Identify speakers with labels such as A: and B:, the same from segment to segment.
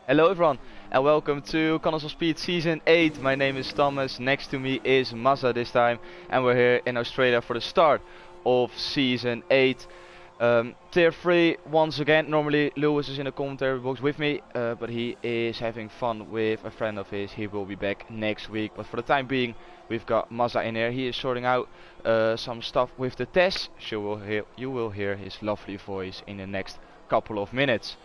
A: Hello everyone and welcome to Connors of Speed Season 8. My name is Thomas, next to me is Mazza this time, and we're here in Australia for the start of Season 8. Tier 3 once again. Normally Lewis is in the commentary box with me, but he is having fun with a friend of his. He will be back next week, but for the time being we've got Mazza in here. He is sorting out some stuff with the tests. You will hear his lovely voice in the next couple of minutes.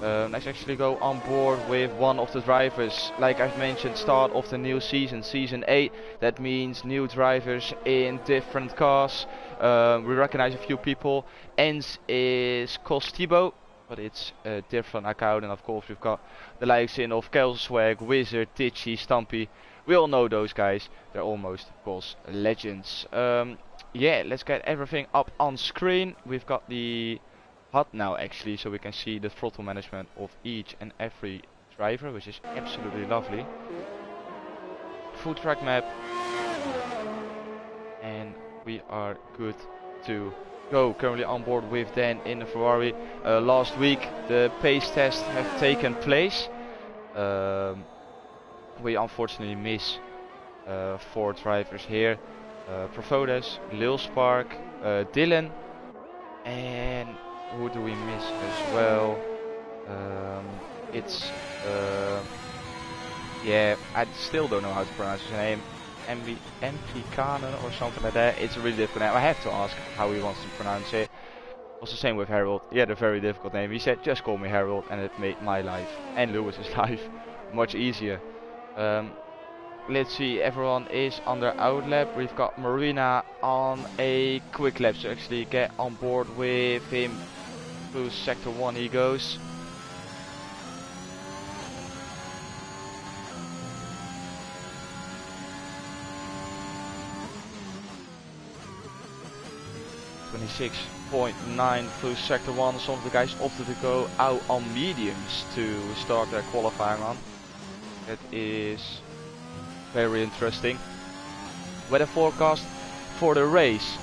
A: Let's actually go on board with one of the drivers. Like I've mentioned, start of the new season, Season 8. That means new drivers in different cars. We recognize a few people. Ens is Costibo, but it's a different account. And of course we've got the likes in of Kelswag, Wizard, Titchy, Stumpy. We all know those guys. They're almost boss legends. Yeah, let's get everything up on screen. We've got the HUD now actually, so we can see the throttle management of each and every driver, which is absolutely lovely. Full track map, and we are good to go. Currently on board with Dan in the Ferrari. Last week the pace tests have taken place. We unfortunately miss 4 drivers here. Profodes, Lil Spark, Dylan, and who do we miss as well? It's yeah, I still don't know how to pronounce his name. Kanen or something like that. It's a really difficult name. I have to ask how he wants to pronounce it. It was the same with Harold. He had a very difficult name. He said just call me Harold, and it made my life and Lewis's life much easier. Let's see, everyone is on their outlap. We've got Marina on a quick lap, so actually get on board with him. Through sector 1 he goes. .9 through sector 1. Some of the guys opted to go out on mediums to start their qualifying run. That is very interesting. Weather forecast for the race.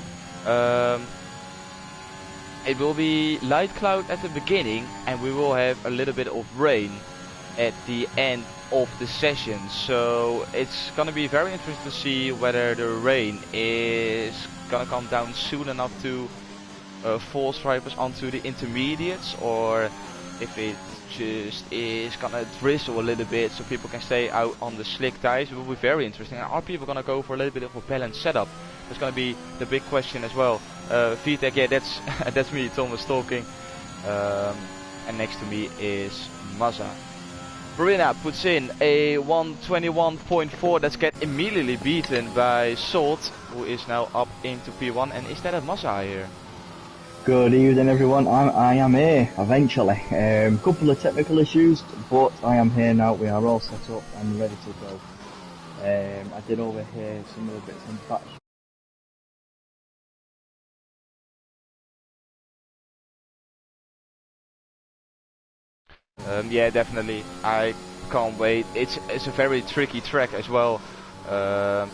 A: It will be light cloud at the beginning, and we will have a little bit of rain at the end of the session. So it's gonna be very interesting to see whether the rain is gonna come down soon enough to force drivers onto the intermediates, or if it just is gonna drizzle a little bit so people can stay out on the slick tires. It will be very interesting. Are people gonna go for a little bit of a balanced setup? That's gonna be the big question as well. VTech, yeah, that's that's me, Thomas, talking. And next to me is Mazza. Marina puts in a 121.4. That's get immediately beaten by Salt, who is now up into P1. And is that a Mazza here?
B: Good evening everyone, I am here, eventually. Couple of technical issues, but I am here now. We are all set up and ready to go. I did overhear some of the bits and bats.
A: Yeah, definitely. I can't wait. It's a very tricky track as well,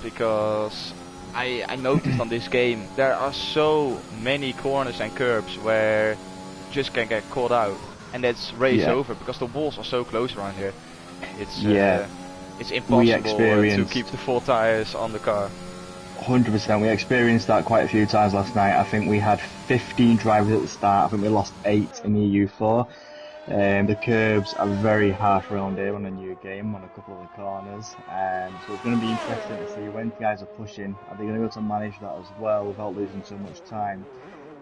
A: because I noticed on this game there are so many corners and curbs where you just can get caught out, and that's race over because the walls are so close around here. It's impossible to keep the 4 tires on the car.
B: 100%. We experienced that quite a few times last night. I think we had 15 drivers at the start. I think we lost 8 in EU4. The curbs are very harsh around here on a new game, on a couple of the corners, so it's going to be interesting to see when guys are pushing. Are they going to be able to manage that as well without losing so much time?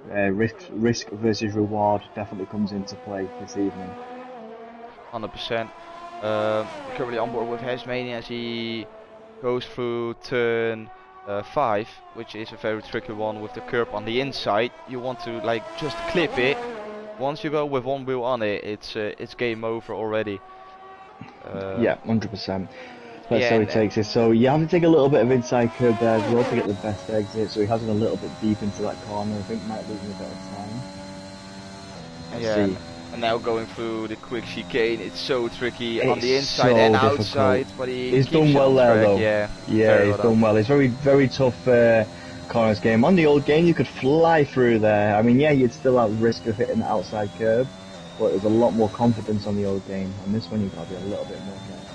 B: Risk versus reward definitely comes into play this evening.
A: 100%. Currently on board with Hasmania as he goes through turn 5, which is a very tricky one with the curb on the inside. You want to like just clip it. Once you go with one wheel on it, it's game over already.
B: Yeah, 100%. That's how he takes it. So you have to take a little bit of inside curb there as well to get the best exit. So he has it a little bit deep into that corner. I think might lose a bit of time. Let's see.
A: And now going through the quick chicane, it's so tricky on the inside and outside. But
B: he's done well there though. Yeah, he's done well. It's very tough corners game. On the old game, you could fly through there. I mean, yeah, you'd still have risk of hitting the outside curb, but there's a lot more confidence on the old game. On this one, you've got to be a little bit more careful.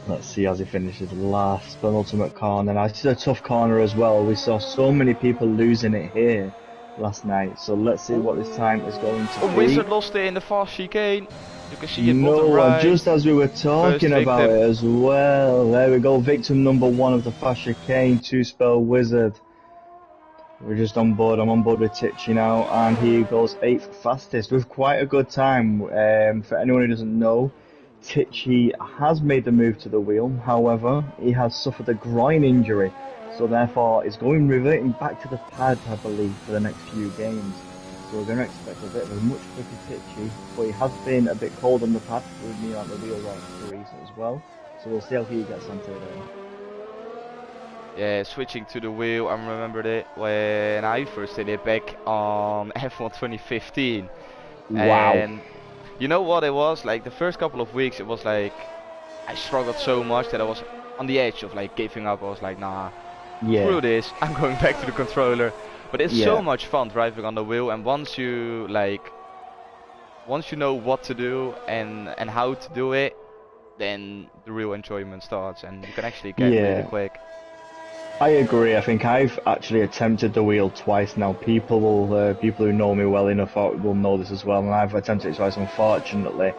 B: Let's see as he finishes last, penultimate corner. Now, this is a tough corner as well. We saw so many people losing it here last night, so let's see what this time is going to be.
A: Wizard lost it in the fast chicane. You can see it bottom
B: No,
A: right.
B: just as we were talking about it as well. There we go, victim number 1 of the fast chicane, 2-spell Wizard. We're just on board. I'm on board with Tichy now, and he goes 8th fastest with quite a good time. For anyone who doesn't know, Tichy has made the move to the wheel. However, he has suffered a groin injury, so therefore is reverting back to the pad, I believe, for the next few games. So we're going to expect a bit of a much quicker Tichy, but he has been a bit cold on the pad with me on the wheel right for reason as well. So we'll see how he gets on today.
A: Yeah, switching to the wheel, I remembered it when I first did it back on F1 2015.
B: Wow.
A: And you know what it was? Like the first couple of weeks, it was like I struggled so much that I was on the edge of like giving up. I was like, nah, screw this, I'm going back to the controller. But it's so much fun driving on the wheel, and once you know what to do and how to do it, then the real enjoyment starts, and you can actually get really quick.
B: I agree. I think I've actually attempted the wheel twice now. People who know me well enough will know this as well, and I've attempted it twice. Unfortunately,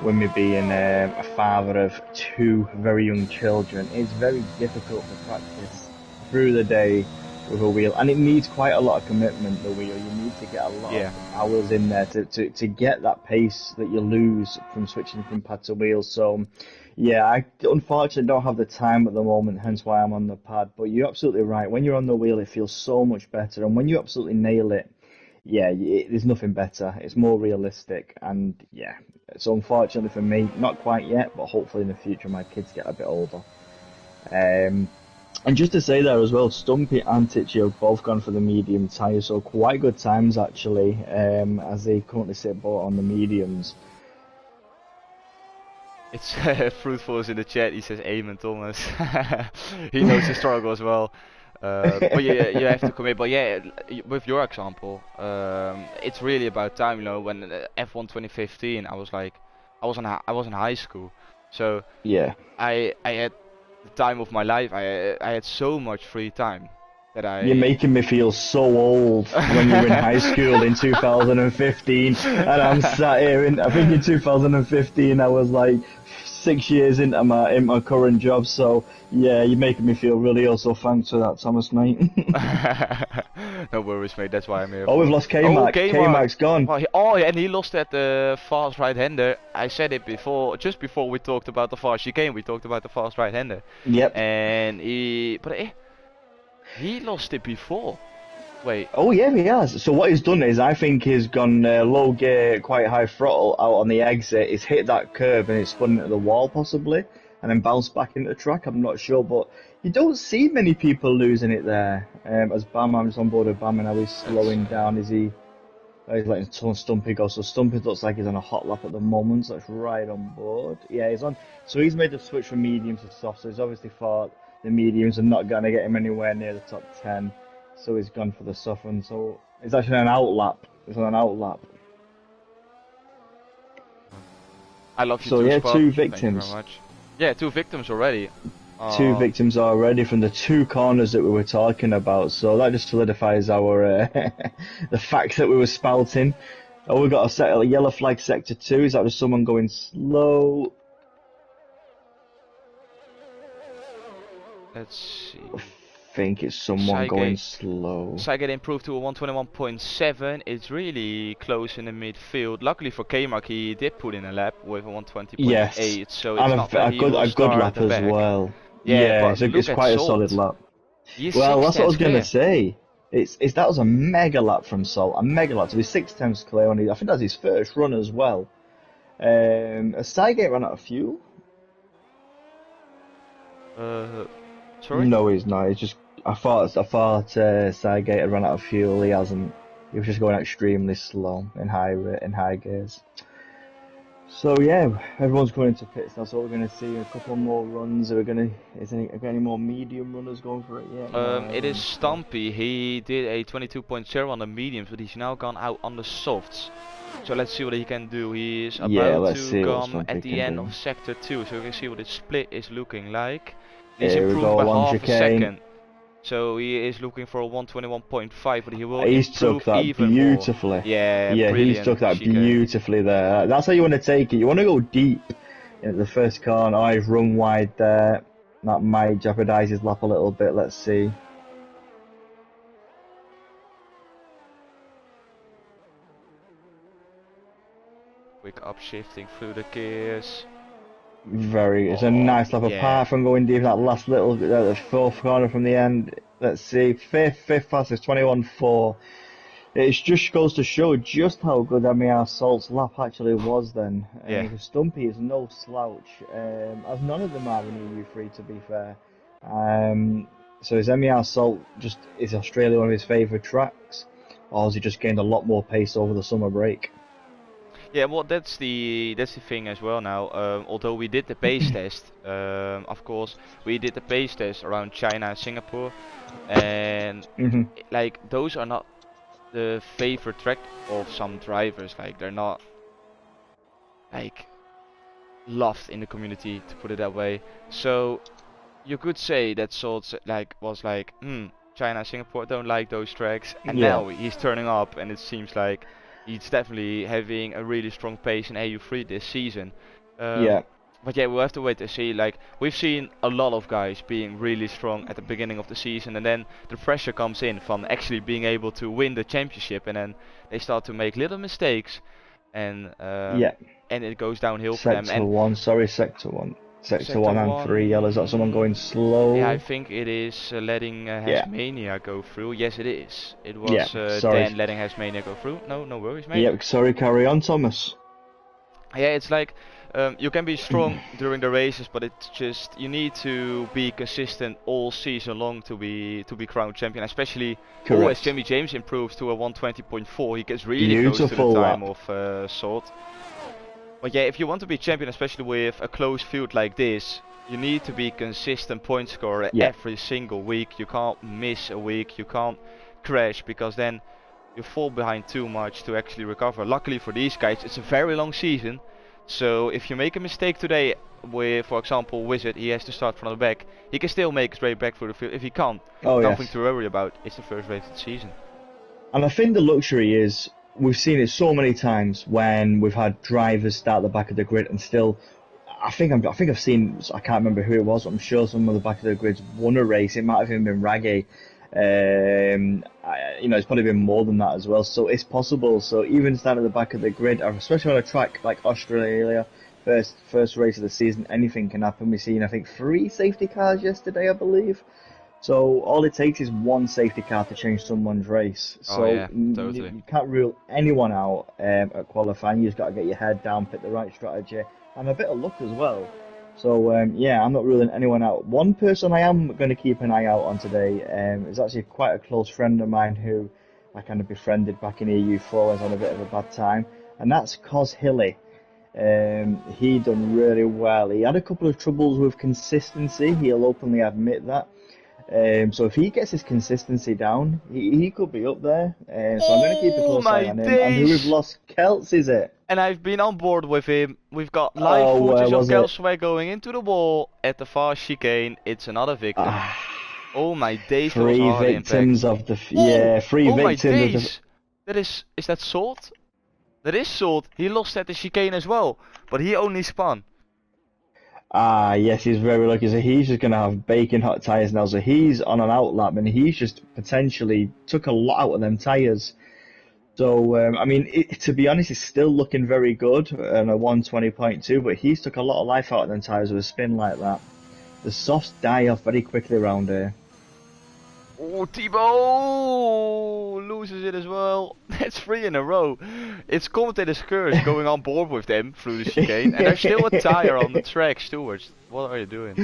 B: with me being a father of 2 very young children, it's very difficult to practice through the day with a wheel, and it needs quite a lot of commitment. The wheel, you need to get a lot of hours in there to get that pace that you lose from switching from pad to wheel. So. Yeah, I unfortunately don't have the time at the moment, hence why I'm on the pad. But you're absolutely right. When you're on the wheel, it feels so much better. And when you absolutely nail it, there's nothing better. It's more realistic. And yeah, so unfortunately for me, not quite yet, but hopefully in the future my kids get a bit older. And just to say there as well, Stumpy and Tichy have both gone for the medium tyre, so quite good times actually, as they currently sit both on the mediums.
A: It's Fruitful is in the chat. He says, "Amen, Thomas." He knows the struggle as well. But yeah, you have to commit. But yeah, with your example, it's really about time. You know, when F1 2015, I was in high school, so
B: yeah,
A: I had the time of my life. I had so much free time.
B: You're making me feel so old when you were in high school in 2015, and I'm sat here I think in 2015 I was like 6 years into my current job, so yeah, you're making me feel really old, so thanks for that, Thomas, mate.
A: No worries, mate, that's why I'm here.
B: Oh, we've lost K-Mac. K-Mac's gone.
A: And he lost at the fast right-hander. I said it before, just before we talked about the fast chicane, we talked about the fast right-hander.
B: Yep.
A: And he lost it before. Wait.
B: Oh yeah, he has. So what he's done is, I think he's gone low gear, quite high throttle out on the exit. He's hit that curb and it's spun into the wall possibly, and then bounced back into the track. I'm not sure, but you don't see many people losing it there. As Bam, I'm just on board with Bam, and now he's slowing down. Is he? He's letting Stumpy go. So Stumpy looks like he's on a hot lap at the moment. So that's right on board. Yeah, he's on. So he's made the switch from mediums to soft. So he's obviously thought the mediums are not going to get him anywhere near the top 10. So he's gone for the soft one. So it's actually an out lap. It's on an out lap.
A: I love you
B: so
A: too,
B: yeah,
A: Spot.
B: 2 victims.
A: Thank you very much. Yeah, 2 victims already.
B: 2 victims already from the 2 corners that we were talking about. So that just solidifies our the facts that we were spouting. Oh, we've got a yellow flag sector 2. Is that just someone going slow?
A: Let's see.
B: I think it's someone going slow.
A: Saget improved to a 121.7. It's really close in the midfield. Luckily for K-Mark, he did put in a lap with a 120.8.
B: Yes,
A: so it's
B: and
A: not
B: a good lap as well. Yeah, it's quite a solid lap. Well, that's what I was going to say. That was a mega lap from Salt. A mega lap to be 6 times clear. I think that's his first run as well. Has Saget run out of fuel?
A: Sorry?
B: No, he's not. It's just I thought Saget had run out of fuel. He hasn't. He was just going extremely slow in high gears. So yeah, everyone's going into pits. That's what we're going to see. A couple more runs. Are we going to? Is any more medium runners going for it yet? No,
A: It is
B: so.
A: Stumpy. He did a 22.0 on the mediums, but he's now gone out on the softs. So let's see what he can do. He is
B: Yeah,
A: about
B: let's
A: to
B: see what
A: come at
B: Stumpy
A: the
B: can
A: end
B: do.
A: of sector 2, so we can see what his split is looking like. He's
B: Here we
A: improved
B: go
A: by
B: along
A: half a
B: chicane.
A: second. So he is looking for a 121.5, but he will
B: He's took
A: improve
B: that
A: even more.
B: beautifully.
A: Yeah,
B: Yeah, he's
A: brilliant
B: took that
A: chicane.
B: beautifully there. That's how you want to take it. You want to go deep in the first corner. Oh, he's run wide there. That might jeopardise his lap a little bit. Let's see.
A: Quick upshifting through the gears.
B: It's a
A: Oh,
B: nice lap
A: yeah.
B: apart from going deep. That last little, the fourth corner from the end. Let's see. Fifth fastest, 21.4. It just goes to show just how good MER Salt's lap actually was then.
A: Yeah.
B: Because Stumpy is no slouch, as none of them are in EU3 to be fair. So is MER Salt just, is Australia one of his favourite tracks? Or has he just gained a lot more pace over the summer break?
A: Yeah, well, that's the thing as well now. Although we did the pace test, of course, we did the pace test around China and Singapore, and
B: Hmm.
A: like those are not the favorite track of some drivers. Like they're not like loved in the community, to put it that way. So you could say that Salt like was like, China and Singapore don't like those tracks, and
B: Yeah,
A: now he's turning up, and it seems like he's definitely having a really strong pace in AU3 this season. Um,
B: yeah,
A: but yeah, we'll have to wait to see. Like we've seen a lot of guys being really strong at the beginning of the season, and then the pressure comes in from actually being able to win the championship, and then they start to make little mistakes, and
B: yeah.
A: it goes downhill for them.
B: Sector
A: And
B: 1, sorry, Sector 1. Sector
A: sector
B: 1 and 3 yellow. Is that someone going
A: 1, yeah, I
B: slow?
A: think it is letting
B: Yeah,
A: Hasmania go through. Yes, it is. It
B: yeah,
A: was
B: sorry.
A: Dan letting Hasmania go through. No, no worries, mate.
B: Yep, sorry, carry on, Thomas.
A: Yeah, it's like you can be strong during the races, but it's just you need to be consistent all season long to be crowned champion. Especially, as
B: Correct.
A: Jimmy James improves to a 120.4, he gets really close to the
B: Beautiful
A: time
B: lap.
A: of Salt. But yeah, if you want to be champion, especially with a close field like this, you need to be consistent point scorer
B: Yeah,
A: every single week. You can't miss a week. You can't crash because then you fall behind too much to actually recover. Luckily for these guys, it's a very long season. So if you make a mistake today with, for example, Wizard, he has to start from the back. He can still make straight back through the field. If he can't,
B: oh
A: nothing
B: yes.
A: to worry about. It's the first race of the season.
B: And I think the luxury is we've seen it so many times when we've had drivers start the back of the grid and still. I think I've seen. I can't remember who it was. I'm sure some of the back of the grids won a race. It might have even been Raggy. It's probably been more than that as well. So it's possible. So even starting at the back of the grid, especially on a track like Australia, first race of the season, anything can happen. We've seen, I think, 3 safety cars yesterday, I believe. So all it takes is one safety car to change someone's race.
A: Oh
B: So
A: yeah, totally.
B: you can't rule anyone out at qualifying. You just got to get your head down, pick the right strategy, and a bit of luck as well. So yeah, I'm not ruling anyone out. One person I am going to keep an eye out on today is actually quite a close friend of mine who I kind of befriended back in EU4 when I was on a bit of a bad time, and that's Cos Hilly. He done really well. He had a couple of troubles with consistency. He'll openly admit that. So if he gets his consistency down, he could be up there. So I'm going to keep a
A: Oh
B: close eye
A: my
B: on him. And who we've
A: days!
B: lost, Celts, is it?
A: And I've been on board with him. We've got live
B: Oh, where
A: footage of
B: was it?
A: Gelsway going into the wall at the far chicane. It's another victim.
B: Ah,
A: Oh my days, that was
B: three
A: hard impact.
B: victims of the
A: Oh!
B: yeah, three
A: Oh my
B: victims of the
A: days! That is that Salt? That is Salt. He lost at the chicane as well, but he only spun.
B: yes, he's very lucky. So he's just going to have baking hot tyres now. So he's on an outlap and he's just potentially took a lot out of them tyres. So, I mean, to be honest, it's still looking very good on a 120.2, but he's took a lot of life out of them tyres with a spin like that. The softs die off very quickly around here.
A: Oh, Thibaut loses it as well. That's 3 in a row. It's commentator's curse going on board with them through the chicane, and there's still a tire on the track, Stewards. What are you doing?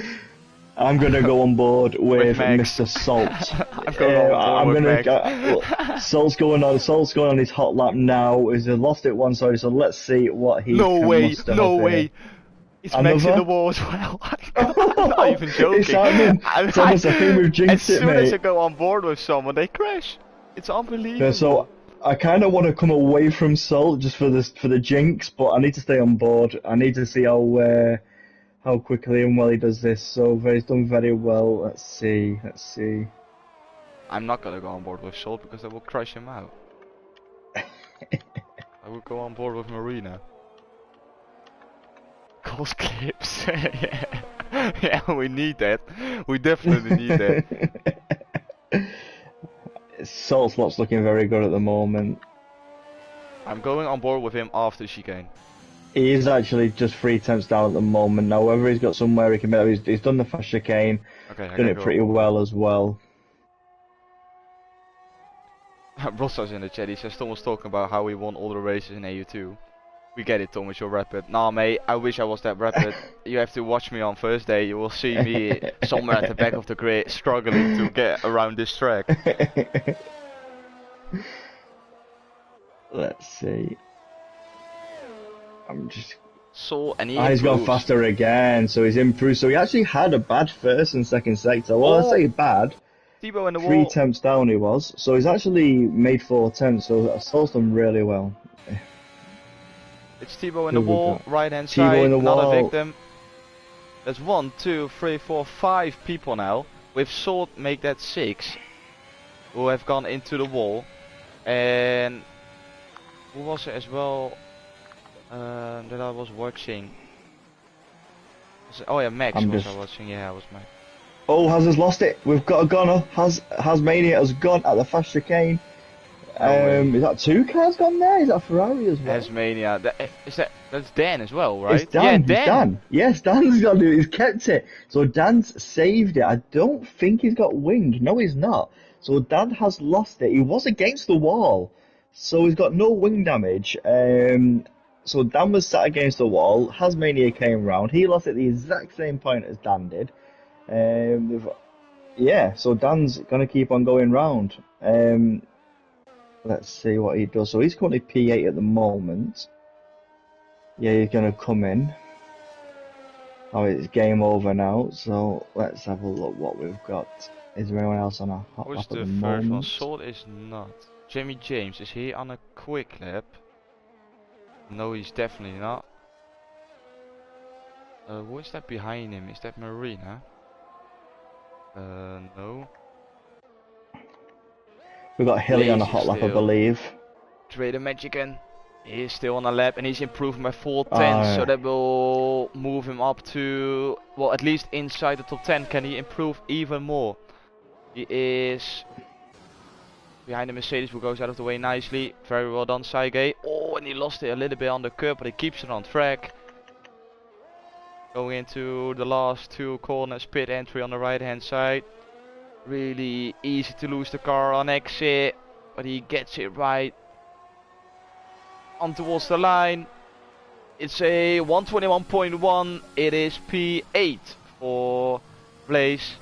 B: I'm gonna go on board with
A: Max.
B: Mr. Salt.
A: I'm going on board with
B: Look, Salt's going on his hot lap now. He's lost it once already, so let's see what he can muster up
A: No
B: here.
A: way. It's Max in the wall as well. I'm not even joking.
B: It's happening. Thomas, I think we've jinxed it, mate.
A: As soon as I go on board with someone, they crash. It's unbelievable.
B: Yeah, so I kind of want to come away from Salt just for the jinx, but I need to stay on board. I need to see how quickly and well he does this. So he's done very well. Let's see.
A: I'm not gonna go on board with Salt because I will crush him out. I will go on board with Marina. Calls clips. Yeah. Yeah, we need that. We definitely need that.
B: Salt's lot's looking very good at the moment.
A: I'm going on board with him after the chicane.
B: He is actually just 3 tenths down at the moment. Now, whether he's got somewhere he can make, he's done the fast chicane, done it pretty well as well.
A: Rosso's in the chat, he says Tom was talking about how he won all the races in EU2. We get it, Thomas, you're rapid. Nah, mate, I wish I was that rapid. You have to watch me on Thursday, you will see me somewhere at the back of the grid struggling to get around this track.
B: Let's see. I'm just...
A: And
B: he's gone faster again, so he's improved. So he actually had a bad first and second sector. Well, I say bad.
A: Thibaut in the wall.
B: 3 tenths down he was. So he's actually made 4 tenths, so Assault's done really well.
A: It's Thibaut in the wall, right hand side, another victim. There's 1, 2, 3, 4, 5 people now. With Salt make that 6 who have gone into the wall. And who was it as well that I was watching? Oh yeah, Max I was watching, yeah, I was Max.
B: Oh, has lost it. We've got a gunner. Hasmania has gone at the fast chicane. Is that 2 cars gone there? Is that Ferrari as well?
A: Hasmania. That's Dan as well, right?
B: It's Dan.
A: Yeah, Dan.
B: Yes, Dan's got it. He's kept it. So Dan's saved it. I don't think he's got wing. No, he's not. So Dan has lost it. He was against the wall, so he's got no wing damage. So Dan was sat against the wall. Hasmania came round. He lost at the exact same point as Dan did. Yeah, so Dan's gonna keep on going round. Let's see what he does. So he's currently P8 at the moment. Yeah, he's gonna come in. Oh, it's game over now. So let's have a look what we've got. Is there anyone else on a hot lap at the moment? Who's the first one?
A: Salt is not. Jamie James, is he on a quick lap? No, he's definitely not. Who is that behind him? Is that Marina? No.
B: We've got Hilly on a hot lap, I believe.
A: Trader Magican. He is still on a lap and he's improving by 4 tenths, so that will move him up to, well, at least inside the top 10. Can he improve even more? He is behind the Mercedes, who goes out of the way nicely. Very well done, Saige. Oh, and he lost it a little bit on the curb, but he keeps it on track. Going into the last 2 corners, pit entry on the right hand side. Really easy to lose the car on exit, but he gets it right on towards the line. It's a 121.1. It is P8 for Blaze.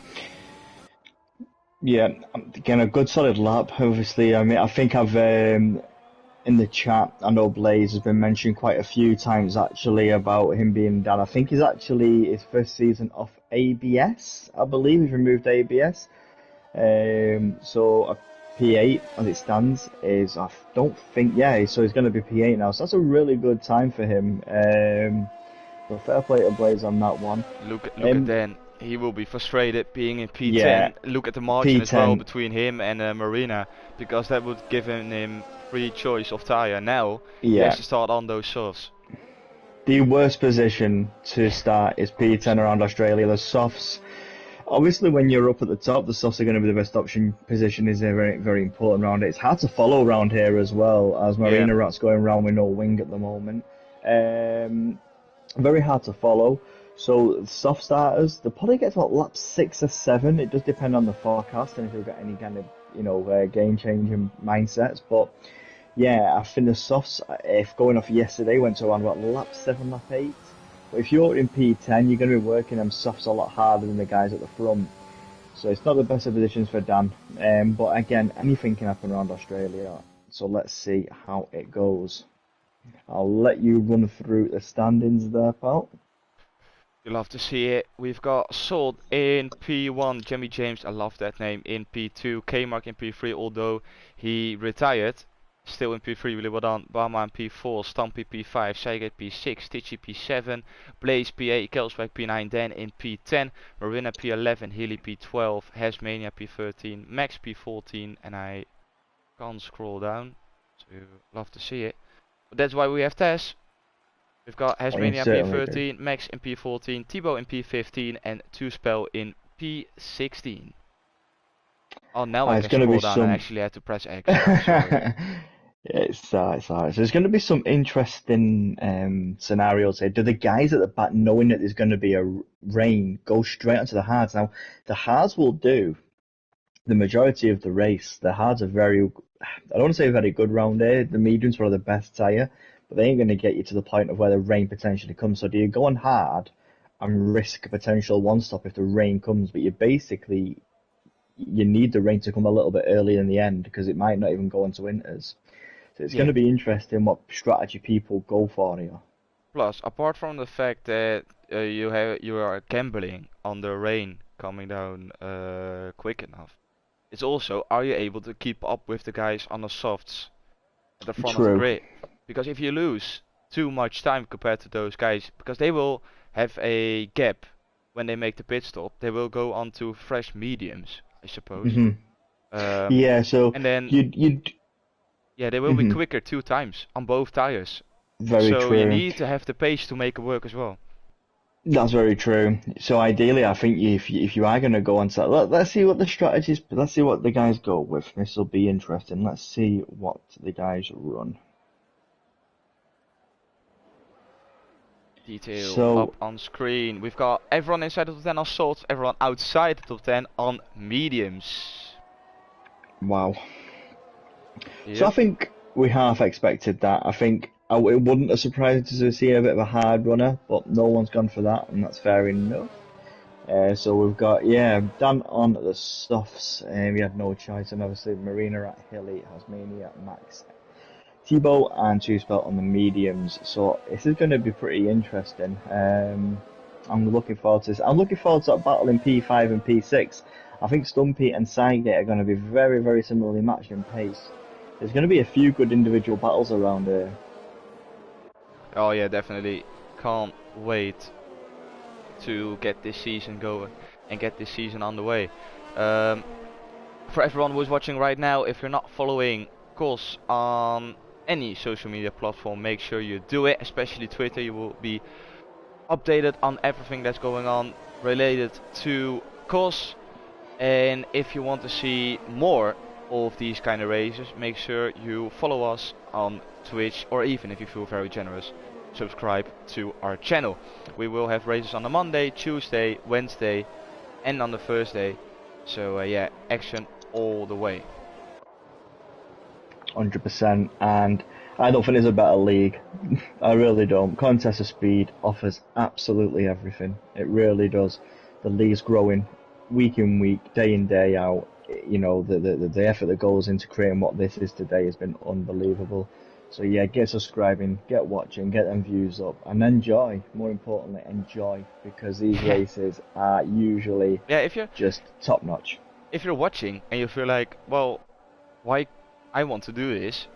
B: Yeah, again a good solid lap. Obviously, I mean, I think I've in the chat, I know Blaze has been mentioned quite a few times actually about him being down. I think he's actually his first season off ABS. I believe he's removed ABS. So a P8 as it stands is, I don't think, yeah, so he's going to be P8 now, so that's a really good time for him. So fair play to Blaze on that one.
A: Look at Dan, he will be frustrated being in P10. Yeah, look at the margin P10 as well between him and Marina, because that would give him free choice of tyre. Now he has to start on those softs.
B: The worst position to start is P10 around Australia. The softs, obviously when you're up at the top, the softs are going to be the best option. Position is very, very important around it. It's hard to follow around here as well, as Marina Rat's going around with no wing at the moment. Very hard to follow. So soft starters, they'll probably get to about lap 6 or 7. It does depend on the forecast and if they've got any kind of game changing mindsets. But yeah, I think the softs, if going off yesterday, went to around about lap 7, lap 8. But if you're in P10, you're going to be working them softs a lot harder than the guys at the front. So it's not the best of positions for Dan. But again, anything can happen around Australia. So let's see how it goes. I'll let you run through the standings there, pal.
A: You'll love to see it. We've got Salt in P1, Jimmy James, I love that name, in P2, K-Mark in P3, although he retired. Still in P3, really well done. Bama in P4, Stampy P5, Seigate P6, Titchy P7, Blaze P8, Kelswijk P9, Dan in P10, Marina P11, Healy P12, Hasmania P13, Max P14, and I can't scroll down, so love to see it. But that's why we have Tess. We've got Hasmania P13, Max in P14, Thibaut in P15, and Two-Spell in P16. Oh, now I can scroll down. I actually had to press X. Sorry.
B: It's alright. So there's going to be some interesting scenarios here. Do the guys at the back, knowing that there's going to be a rain, go straight onto the hards? Now, the hards will do the majority of the race. The hards are very, I don't want to say very good round here. The mediums are the best tyre, but they ain't going to get you to the point of where the rain potentially comes. So do you go on hard and risk a potential one-stop if the rain comes? But you need the rain to come a little bit earlier in the end because it might not even go into winters. So it's going to be interesting what strategy people go for here.
A: Plus, apart from the fact that you are gambling on the rain coming down quick enough, it's also, are you able to keep up with the guys on the softs at the front of the grid? Because if you lose too much time compared to those guys, because they will have a gap when they make the pit stop, they will go on to fresh mediums, I suppose.
B: Yeah, so
A: and then they will be quicker 2 times on both tires.
B: Very true.
A: So you need to have the pace to make it work as well.
B: That's very true. So ideally, I think if you are going to go on to that, let's see what the strategies, let's see what the guys go with. This will be interesting. Let's see what the guys run.
A: Detail up on screen. We've got everyone inside the top 10 on salts, everyone outside the top 10 on mediums.
B: Wow. Yep. So I think we half expected that. I think it wouldn't have surprised us to see a bit of a hard runner, but no one's gone for that, and that's fair enough. So we've got, Dan on the softs, we had no choice, and obviously Marina at Hilly, Hasmania, Max, Thibaut, and Two-Spell on the mediums. So this is going to be pretty interesting. I'm looking forward to this. I'm looking forward to that battle in P5 and P6. I think Stumpy and Seigate are going to be very, very similarly matched in pace. There's going to be a few good individual battles around here.
A: Oh yeah, definitely. Can't wait to get this season going and get this season on the way. For everyone who's watching right now, if you're not following, of course, on any social media platform, make sure you do it, especially Twitter. You will be updated on everything that's going on related to course. And if you want to see more of these kind of races, make sure you follow us on Twitch, or even if you feel very generous, subscribe to our channel. We will have races on the Monday, Tuesday, Wednesday, and on the Thursday. So yeah, action all the way.
B: 100%, and I don't think there's a better league. I really don't. Contest of Speed offers absolutely everything. It really does. The league's growing week in week, day in, day out. You know, the effort that goes into creating what this is today has been unbelievable. So yeah, get subscribing, get watching, get them views up, and enjoy. More importantly, enjoy, because these races are usually just top notch.
A: If you're watching and you feel like, well, why I want to do this,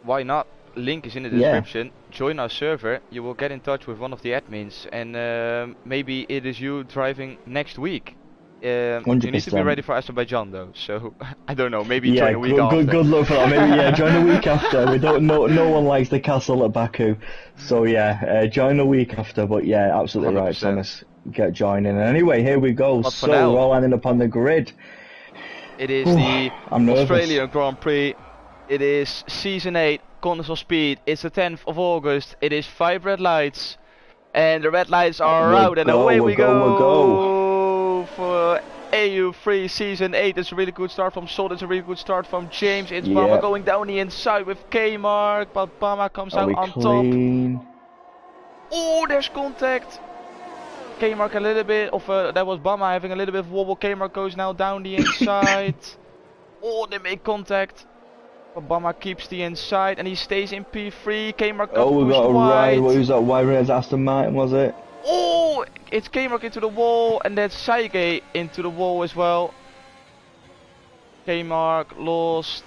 A: why not? Link is in the description. Join our server. You will get in touch with one of the admins, and maybe it is you driving next week. You need to be ready for Azerbaijan though, so I don't know, maybe join a week after.
B: Good luck for that, maybe join a week after. We don't know, no one likes the castle at Baku, so join a week after, but absolutely 100%. Right, Thomas, get joining. And anyway, here we go, so we're all landing up on the grid.
A: It is the Australian Grand Prix, it is Season 8, Connoisseur Speed, it's the 10th of August, it is 5 red lights, and the red lights are out, and away we go. For EU3 Season 8, it's a really good start from Salt, it's a really good start from James, it's Bama going down the inside with K-Mark, but Bama comes out on top. Oh, there's contact. Kmark a little bit of that was Bama having a little bit of wobble. Kmark goes now down the inside. Oh, they make contact. But Bama keeps the inside and he stays in P3. Kmark got
B: we
A: pushed
B: got a
A: wide.
B: ride. What was that? Wide res Aston Martin, was it?
A: Oh, it's Kmark into the wall and that's Saige into the wall as well. Kmark lost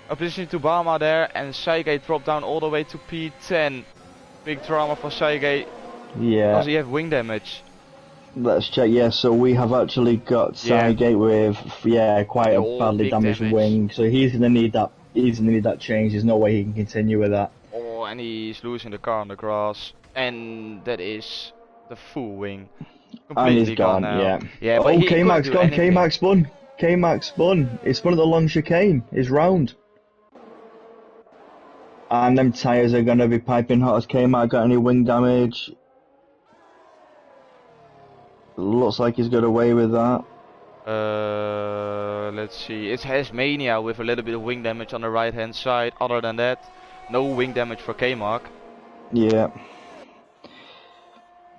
A: a position to Bama there and Saige dropped down all the way to P10. Big drama for Saige.
B: Yeah.
A: Does he have wing damage?
B: Let's check. Yeah, so we have actually got Saige with quite a badly damaged wing. So he's gonna need that. He's gonna need that change. There's no way he can continue with that.
A: Oh, and he's losing the car on the grass, and that is the full wing. Completely
B: and he's gone.
A: now.
B: Yeah.
A: But
B: Kmark's gone. Kmark spun. Kmark spun. He spun at the long chicane. He's round. And them tyres are gonna be piping hot. Has Kmark got any wing damage? Looks like he's got away with that.
A: Let's see. It's Hasmania with a little bit of wing damage on the right hand side. Other than that, no wing damage for Kmark.
B: Yeah.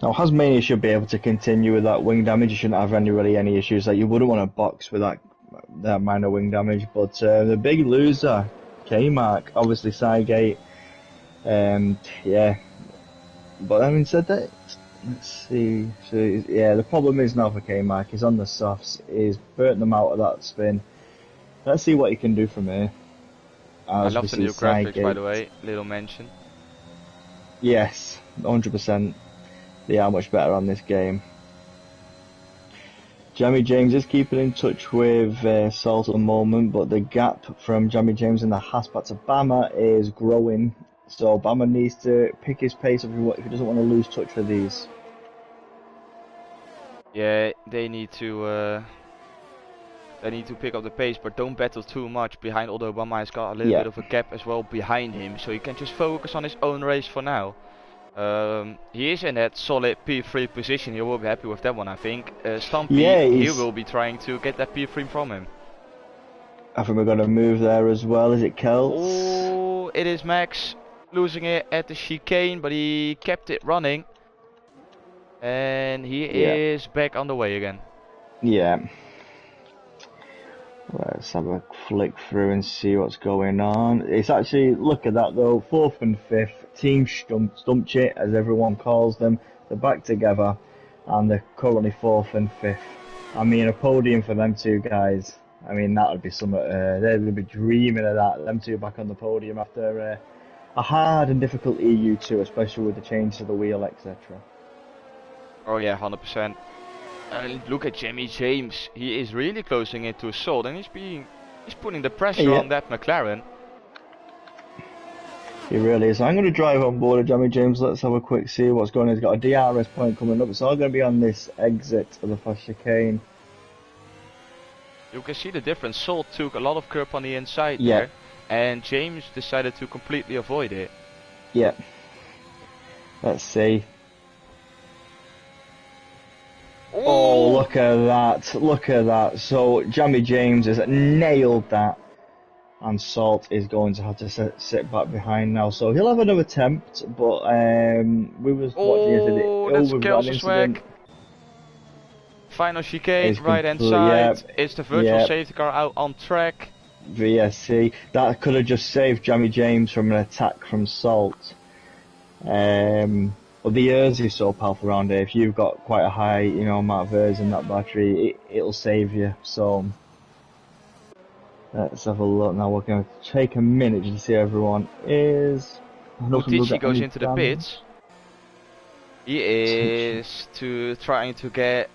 B: Now Hasmania should be able to continue with that wing damage. You shouldn't have any issues. Like you wouldn't want to box with that minor wing damage. But the big loser, Kmark, obviously Saige. Yeah. But having said that, let's see. So yeah, the problem is now for Kmark. He's on the softs. He's burnt them out of that spin. Let's see what he can do from here.
A: I love the new graphics, by the way. Little mention.
B: Yes, 100%. They are much better on this game. Jamie James is keeping in touch with Salt at the moment, but the gap from Jamie James and the Haspat to Bama is growing. So Bama needs to pick his pace if he doesn't want to lose touch with these.
A: Yeah, they need to pick up the pace, but don't battle too much behind. Although Bama has got a little bit of a gap as well behind him, so he can just focus on his own race for now. He is in that solid P3 position. He will be happy with that one, I think. Stumpy, he will be trying to get that P3 from him.
B: I think we're going to move there as well. Is it Kelt?
A: Oh, it is Max losing it at the chicane, but he kept it running. And he is back on the way again.
B: Yeah. Let's have a flick through and see what's going on. It's actually, look at that though, 4th and 5th, Team Stumpchit, as everyone calls them. They're back together, and they're currently 4th and 5th. I mean, a podium for them two guys. I mean, that would be something, they're going to be dreaming of that, them two back on the podium after a hard and difficult EU2, especially with the change to the wheel, etc.
A: Oh yeah, 100%. Look at Jamie James. He is really closing it to a Salt, and he's putting the pressure on that McLaren.
B: He really is. I'm going to drive on board of Jamie James. Let's have a quick see what's going on. He's got a DRS point coming up. It's all going to be on this exit of the fast chicane.
A: You can see the difference. Salt took a lot of curb on the inside there, and James decided to completely avoid it.
B: Yeah. Let's see. Oh, look at that. Look at that. So, Jamie James has nailed that. And Salt is going to have to sit back behind now. So, he'll have another attempt. But, we was watching it.
A: Oh, that's Kelsey. Final chicane, right hand side. It's the virtual safety car out on track.
B: VSC. That could have just saved Jamie James from an attack from Salt. But the ERS is so powerful around here. If you've got quite a high, amount of ERS in that battery, it'll save you. So let's have a look now. We're going to take a minute to see everyone is.
A: Utici goes into the pits. He is trying to get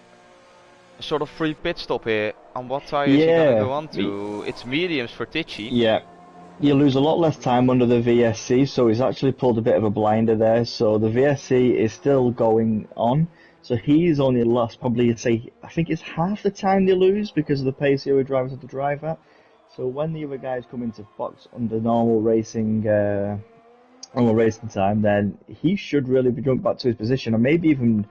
A: a sort of free pit stop here. On what tire is he going to go on to? It's mediums for Ticci.
B: Yeah. You lose a lot less time under the VSC, so he's actually pulled a bit of a blinder there. So the VSC is still going on. So he's only lost probably, I think it's half the time they lose because of the pace the other drivers have to drive at. So when the other guys come into box under normal racing time, then he should really be jumped back to his position, and maybe even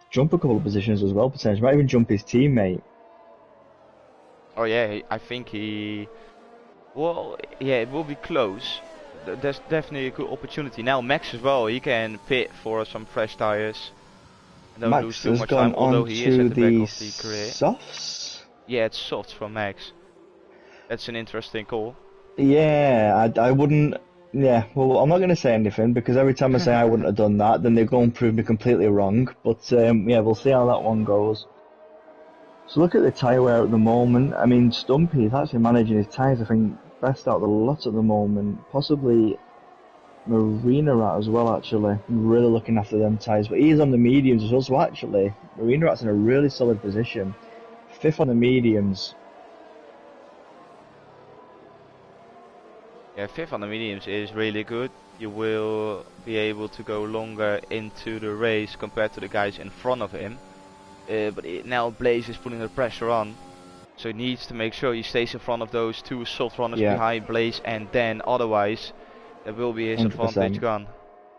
B: jump a couple of positions as well, potentially. Might even jump his teammate.
A: Oh yeah, I think he... Well, yeah, it will be close, there's definitely a good opportunity. Now Max as well, he can pit for some fresh tires. Don't lose
B: Max
A: too
B: has
A: much
B: gone
A: time, although
B: on
A: he is
B: to
A: at the back
B: the
A: of the career.
B: softs.
A: Yeah, it's soft from Max. That's an interesting call.
B: Yeah, I wouldn't. Yeah, well, I'm not going to say anything because every time I say I wouldn't have done that, then they go and prove me completely wrong. But yeah, we'll see how that one goes. So look at the tyre wear at the moment. I mean, Stumpy is actually managing his tyres, I think, best out of the lot at the moment. Possibly Marina Rat as well, actually. Really looking after them tyres. But he's on the mediums as well, so actually, Marina Rat's in a really solid position. 5th on the mediums.
A: Yeah, 5th on the mediums is really good. You will be able to go longer into the race compared to the guys in front of him. But now Blaze is putting the pressure on. So he needs to make sure he stays in front of those 2 soft runners behind Blaze, and then otherwise there will be his
B: 100%.
A: advantage gone.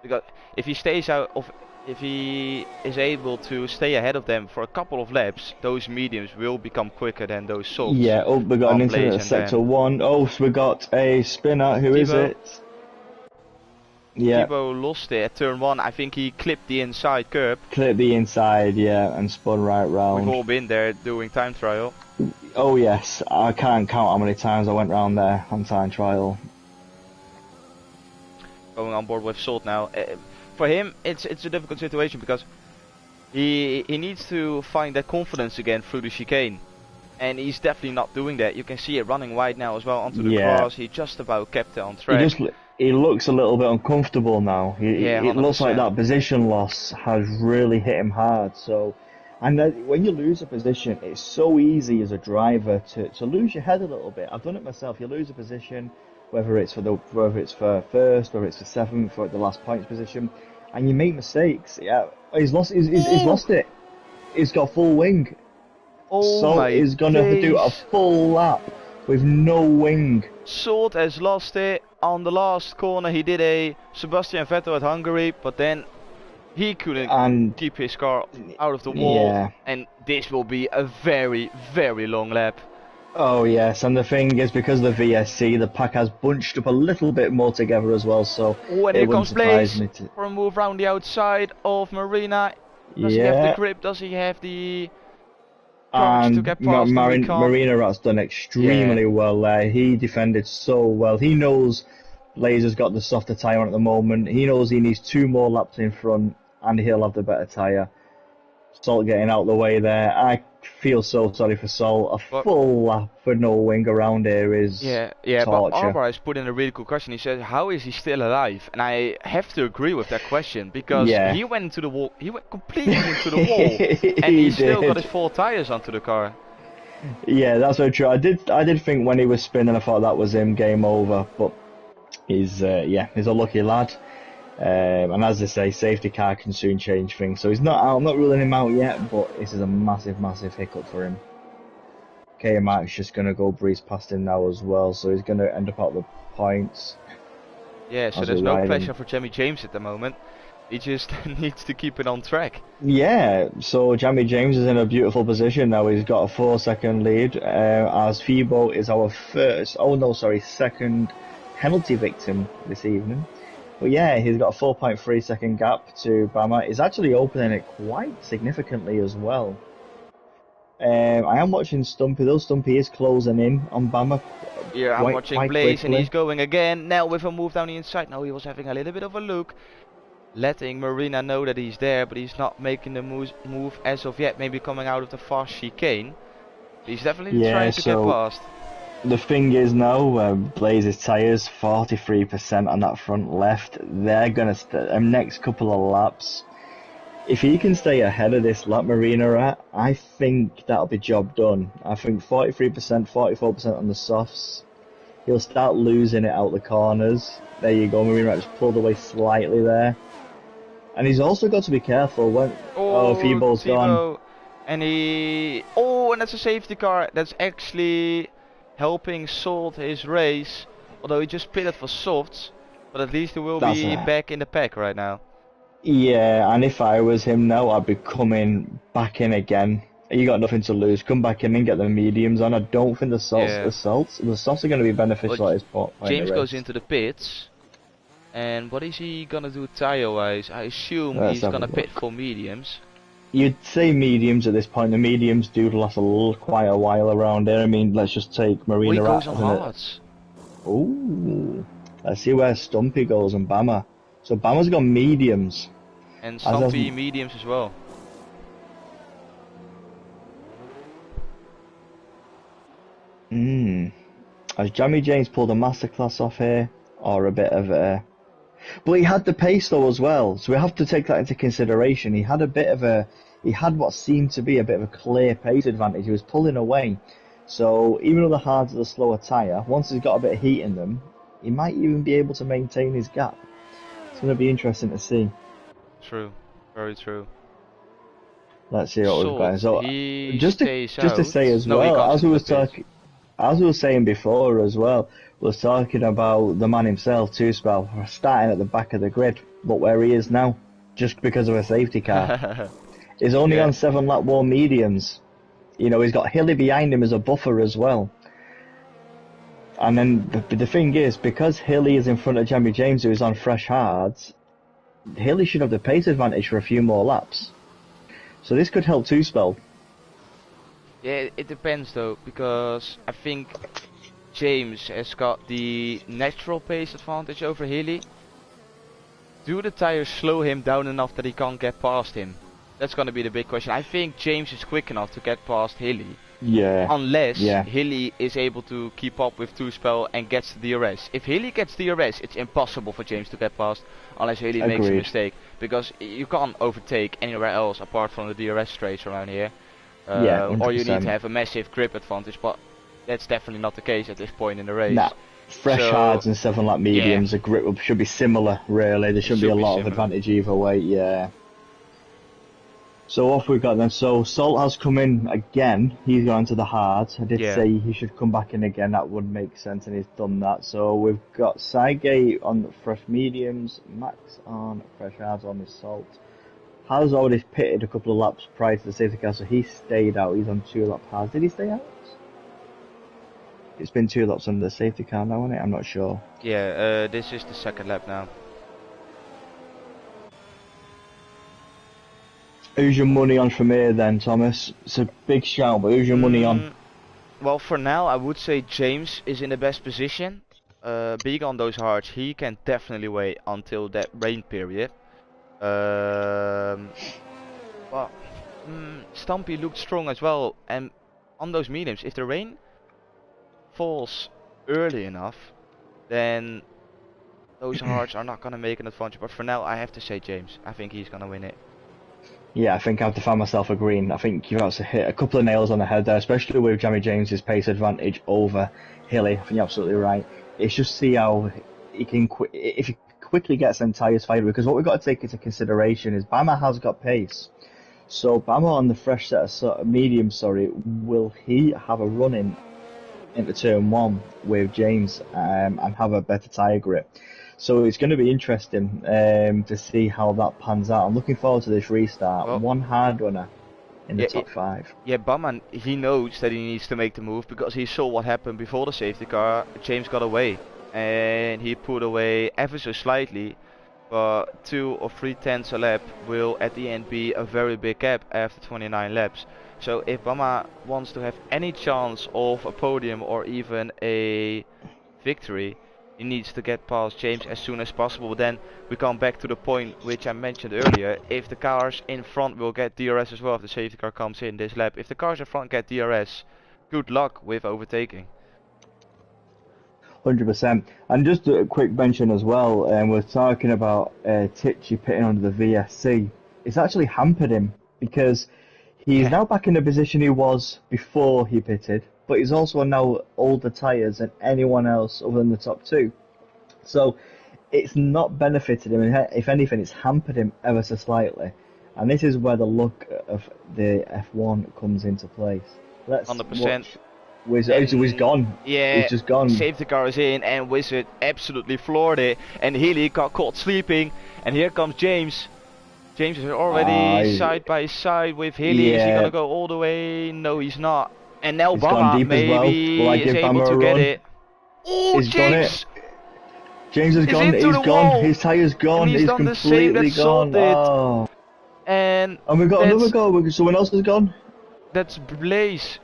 A: Because if he stays out of, if he is able to stay ahead of them for a couple of laps, those mediums will become quicker than those softs.
B: Yeah, oh, we got an incident at sector 1. Oh, so we got a spinner. Who is it? Yeah.
A: Thibaut lost it at turn 1. I think he clipped the inside curb.
B: Clipped the inside, yeah, and spun right round.
A: We've all been there doing time trial.
B: Oh yes, I can't count how many times I went round there on time trial.
A: Going on board with Salt now. For him, it's a difficult situation because he needs to find that confidence again through the chicane. And he's definitely not doing that. You can see it running wide now as well onto the cross. He just about kept it on track.
B: He looks a little bit uncomfortable now. It looks like that position loss has really hit him hard. So, and when you lose a position, it's so easy as a driver to lose your head a little bit. I've done it myself. You lose a position, whether it's for first or it's for 7th or at the last points position, and you make mistakes. Yeah, he's lost it. He's got full wing. Salt is gonna do a full lap with no wing.
A: Salt has lost it on the last corner. He did a Sebastian Vettel at Hungary, but then he couldn't keep his car out of the wall, and this will be a very, very long lap.
B: Oh yes, and the thing is, because of the VSC, the pack has bunched up a little bit more together as well, so
A: when it comes Blaze for a move around the outside of Marina. Does he have the grip? Does he have the
B: and
A: to get past
B: Marina Rat's done extremely well there. He defended so well. He knows Blaze has got the softer tyre on at the moment. He knows he needs 2 more laps in front and he'll have the better tyre. Salt getting out the way there. I feel so sorry for Salt. A full lap for no wing around here is torture.
A: But Arbor has put in a really good question. He said, how is he still alive? And I have to agree with that question, because he went into the wall. He went completely into the wall, and he still got his 4 tires onto the car.
B: Yeah, that's so true. I did think when he was spinning, I thought that was him, game over. But he's a lucky lad. And as they say, safety car can soon change things. So he's not out. I'm not ruling him out yet, but this is a massive, massive hiccup for him. K-Mark's just going to go breeze past him now as well, so he's going to end up out the points.
A: Yeah, so there's no pressure for Jamie James at the moment. He just needs to keep it on track.
B: Yeah, so Jamie James is in a beautiful position now. He's got a 4-second lead, as Fibo is our second penalty victim this evening. But yeah, he's got a 4.3 second gap to Bama. He's actually opening it quite significantly as well. I am watching Stumpy, though. Stumpy is closing in on Bama.
A: Yeah, I'm watching Blaze, and he's going again. Now with a move down the inside. Now he was having a little bit of a look, letting Marina know that he's there, but he's not making the move as of yet. Maybe coming out of the fast chicane. He's definitely trying to get past.
B: The thing is now, Blaze's tyres, 43% on that front left. They're going to, next couple of laps, if he can stay ahead of this lap Marina Rat, I think that'll be job done. I think 43%, 44% on the softs. He'll start losing it out the corners. There you go, Marina Rat just pulled away slightly there. And he's also got to be careful when... Fibo's gone.
A: And and that's a safety car. That's actually helping Salt his race, although he just pitted for softs, but at least he will be back in the pack right now.
B: Yeah, and if I was him now, I'd be coming back in again. You got nothing to lose. Come back in and get the mediums on. I don't think the softs are going to be beneficial at this point.
A: James goes into the pits. And what is he gonna do tire-wise? I assume
B: Let's
A: he's
B: have a
A: gonna pit
B: look.
A: for mediums.
B: You'd say mediums at this point. The mediums do last quite a while around here. I mean, let's just take
A: Oh, he
B: Marina
A: goes
B: Rat
A: on
B: as an.
A: hards.
B: Ooh. Let's see where Stumpy goes and Bama. So Bama's got mediums.
A: And
B: As has-
A: Stumpy mediums as well.
B: Has Jamie James pulled a masterclass off here, or a bit of a? But he had the pace though as well, so we have to take that into consideration. He had a bit of a, he had what seemed to be a bit of a clear pace advantage. He was pulling away, so even though the hards are the slower tyre, once he's got a bit of heat in them, he might even be able to maintain his gap. It's going to be interesting to see.
A: True, very true.
B: Let's see what we've got. So
A: he
B: just
A: stays
B: to
A: out.
B: say as
A: No, he
B: well,
A: comes
B: as we
A: into
B: was
A: the pit.
B: talking. As we were saying before as well, was talking about the man himself, Two Spell, starting at the back of the grid. Look where he is now, just because of a safety car. He's only on 7 lap war mediums. You know, he's got Hilly behind him as a buffer as well. And then the thing is, because Hilly is in front of Jamie James, who is on fresh hards, Hilly should have the pace advantage for a few more laps. So this could help Two Spell.
A: Yeah, it depends though, because I think James has got the natural pace advantage over Healy. Do the tires slow him down enough that he can't get past him? That's gonna be the big question. I think James is quick enough to get past Healy.
B: Yeah.
A: Unless Healy is able to keep up with Two Spell and gets the DRS. If Healy gets DRS, it's impossible for James to get past unless Healy makes a mistake. Because you can't overtake anywhere else apart from the DRS straights around here. Or you need to have a massive grip advantage, but that's definitely not the case at this point in the race.
B: Nah, fresh hards and 7 lap mediums, the grip should be similar, really. There shouldn't be a lot of advantage either way, yeah. So off we've got then. So Salt has come in again. He's gone to the hards. I did say he should come back in again. That would make sense, and he's done that. So we've got Saigate on fresh mediums, Max on fresh hards on his Salt. Has already pitted a couple of laps prior to the safety car, so he stayed out. He's on 2 lap hards. Did he stay out? It's been 2 laps under the safety car now, isn't it? I'm not sure.
A: Yeah, this is the 2nd lap now.
B: Who's your money on from here then, Thomas? It's a big shout, but who's your money on?
A: Well, for now, I would say James is in the best position. Being on those hards, he can definitely wait until that rain period. Well, Stumpy looked strong as well, and on those mediums, if the rain falls early enough, then those hards are not gonna make an advantage. But for now, I have to say James. I think he's gonna win it.
B: Yeah, I think I have to find myself agreeing. I think you've also hit a couple of nails on the head there, especially with Jamie James's pace advantage over Hilly. I think you're absolutely right. It's just see how he can if he quickly gets them tyres fired, because what we've got to take into consideration is Bama has got pace. So Bama on the fresh set of medium, will he have a run in into turn 1 with James and have a better tyre grip? So it's going to be interesting to see how that pans out. I'm looking forward to this restart.
A: Well,
B: one hard runner in the top 5.
A: Yeah, Bama, he knows that he needs to make the move because he saw what happened before the safety car. James got away and he pulled away ever so slightly, but 2 or 3 tenths a lap will at the end be a very big gap after 29 laps. So if Bama wants to have any chance of a podium or even a victory, he needs to get past James as soon as possible. Then we come back to the point which I mentioned earlier. If the cars in front will get DRS as well, if the safety car comes in this lap, if the cars in front get DRS, good luck with overtaking.
B: 100%. And just a quick mention as well, we're talking about Tichy pitting under the VSC. It's actually hampered him because he's now back in the position he was before he pitted, but he's also on now older tyres than anyone else other than the top 2. So it's not benefited him. If anything, it's hampered him ever so slightly. And this is where the luck of the F1 comes into place. Let's
A: 100%.
B: He's gone.
A: Yeah,
B: he's just gone.
A: Safety car is in and Wizard absolutely floored it. And Healy got caught sleeping. And here comes James. James is already side by side with Healy.
B: Yeah.
A: Is he gonna go all the way? No, he's not. And now Bama
B: maybe
A: is able to get it. Oh, James!
B: James has
A: He's
B: gone.
A: into
B: He's
A: the
B: gone.
A: wall.
B: His tyre's gone.
A: And he's
B: He's
A: done the same
B: completely
A: that Sol
B: gone.
A: did.
B: Oh.
A: And
B: And we've got another goal. Someone else has gone.
A: that's Blaze.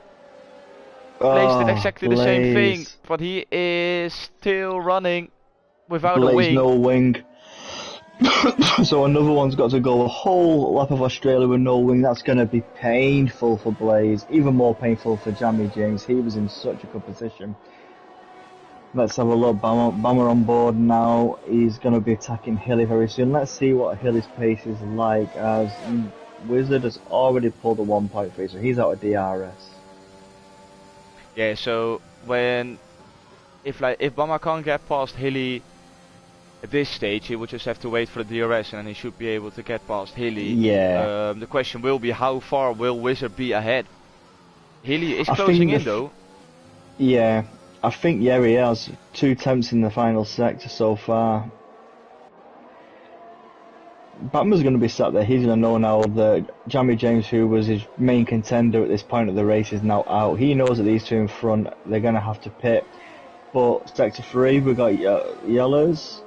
A: Blaze did
B: Oh,
A: exactly the same thing,
B: Blaze.
A: but he is still running without a
B: Blaze,
A: wing.
B: no wing. So another one's got to go a whole lap of Australia with no wing. That's going to be painful for Blaze. Even more painful for Jamie James. He was in such a good position. Let's have a look. Bammer on board now. He's going to be attacking Hilly very soon. Let's see what Hilly's pace is like, as Wizard has already pulled a 1.3, so he's out of DRS.
A: Yeah, so if Bama can't get past Hilly at this stage, he would just have to wait for the DRS, and then he should be able to get past Hilly.
B: Yeah.
A: The question will be, how far will Wizard be ahead? Hilly is closing in though.
B: Yeah, I think he has 2 attempts in the final sector so far. Batman's going to be sat there. He's going to know now that Jamie James, who was his main contender at this point of the race, is now out. He knows that these two in front, they're going to have to pit. But sector 3, we've got yellows,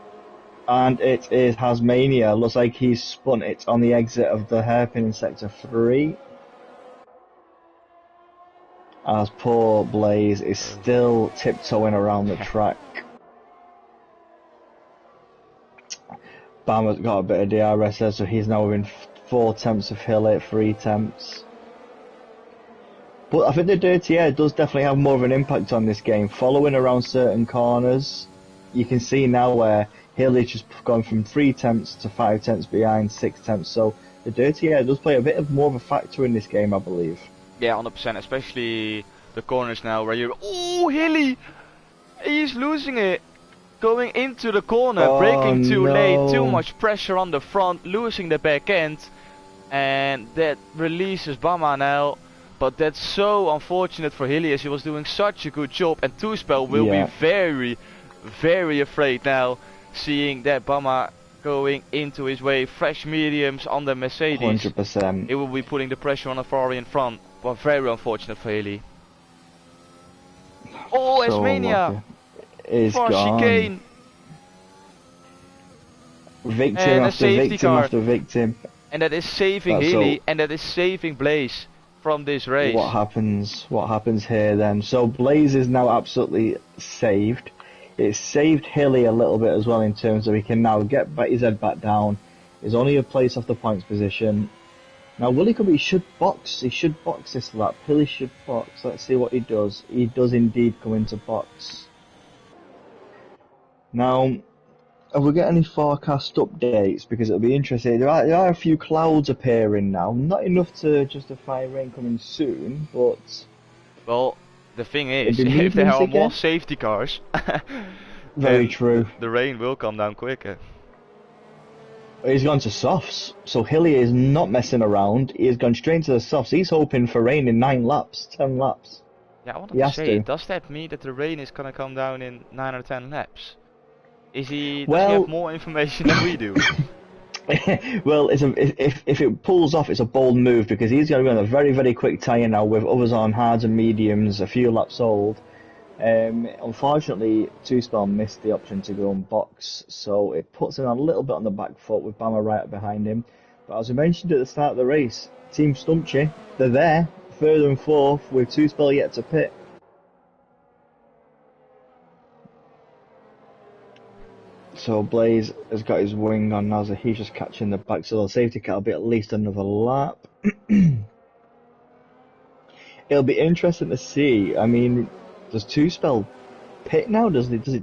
B: and it is Tasmania. Looks like he's spun it on the exit of the hairpin in sector 3. As poor Blaze is still tiptoeing around the track. Bama's got a bit of DRS there, so he's now within 4 attempts of Hill, 3 attempts. But I think the dirty air does definitely have more of an impact on this game. Following around certain corners, you can see now where Hill is just gone from 3 attempts to 5 attempts behind, 6 attempts. So the dirty air does play a bit of more of a factor in this game, I believe.
A: Yeah, 100%, especially the corners now where you're... Oh, Hilly! He's losing it! Going into the corner, braking too late, too much pressure on the front, losing the back end. And that releases Bama now. But that's so unfortunate for Hilly, as he was doing such a good job. And Two-Spell will be very, very afraid now, seeing that Bama going into his way. Fresh mediums on the Mercedes.
B: 100%.
A: It will be putting the pressure on the Ferrari in front. But very unfortunate for Hilly. Oh,
B: So
A: Esmania!
B: Is
A: For
B: gone.
A: chicane!
B: Victim
A: And a
B: after
A: safety
B: victim
A: car.
B: after victim.
A: And that is saving
B: That's
A: Hilly,
B: so-
A: and that is saving Blaze from this race.
B: What happens? What happens here then? So Blaze is now absolutely saved. It saved Hilly a little bit as well in terms of he can now get back his head back down. He's only a place off the points position. Now Willie Cubby should box. He should box this lap. Hilly should box. Let's see what he does. He does indeed come into box. Now, have we got any forecast updates? Because it'll be interesting. There are a few clouds appearing now. Not enough to justify rain coming soon, but...
A: Well, the thing is,
B: It'd be
A: if there
B: mediums
A: are more
B: again?
A: safety cars,
B: Very
A: then
B: true.
A: the rain will come down quicker.
B: He's gone to softs, so Hilly is not messing around. He has gone straight to the softs. He's hoping for rain in 9 laps, 10 laps.
A: Yeah, I wanted
B: He
A: to
B: has
A: say,
B: to.
A: does that mean that the rain is gonna come down in 9 or 10 laps? Does he
B: Well-
A: have more information than we do?
B: Well, if it pulls off, it's a bold move, because he's going to be on a very, very quick tyre now with others on hards and mediums, a few laps old. Unfortunately, Two-Spell missed the option to go and box, so it puts him a little bit on the back foot with Bama right behind him. But as we mentioned at the start of the race, Team Stumpchy, they're there, third and fourth, with Two-Spell yet to pit. So Blaze has got his wing on now, so he's just catching the back, so the safety car will be at least another lap. It'll be interesting to see. I mean, does Two-Spell pit now? Does he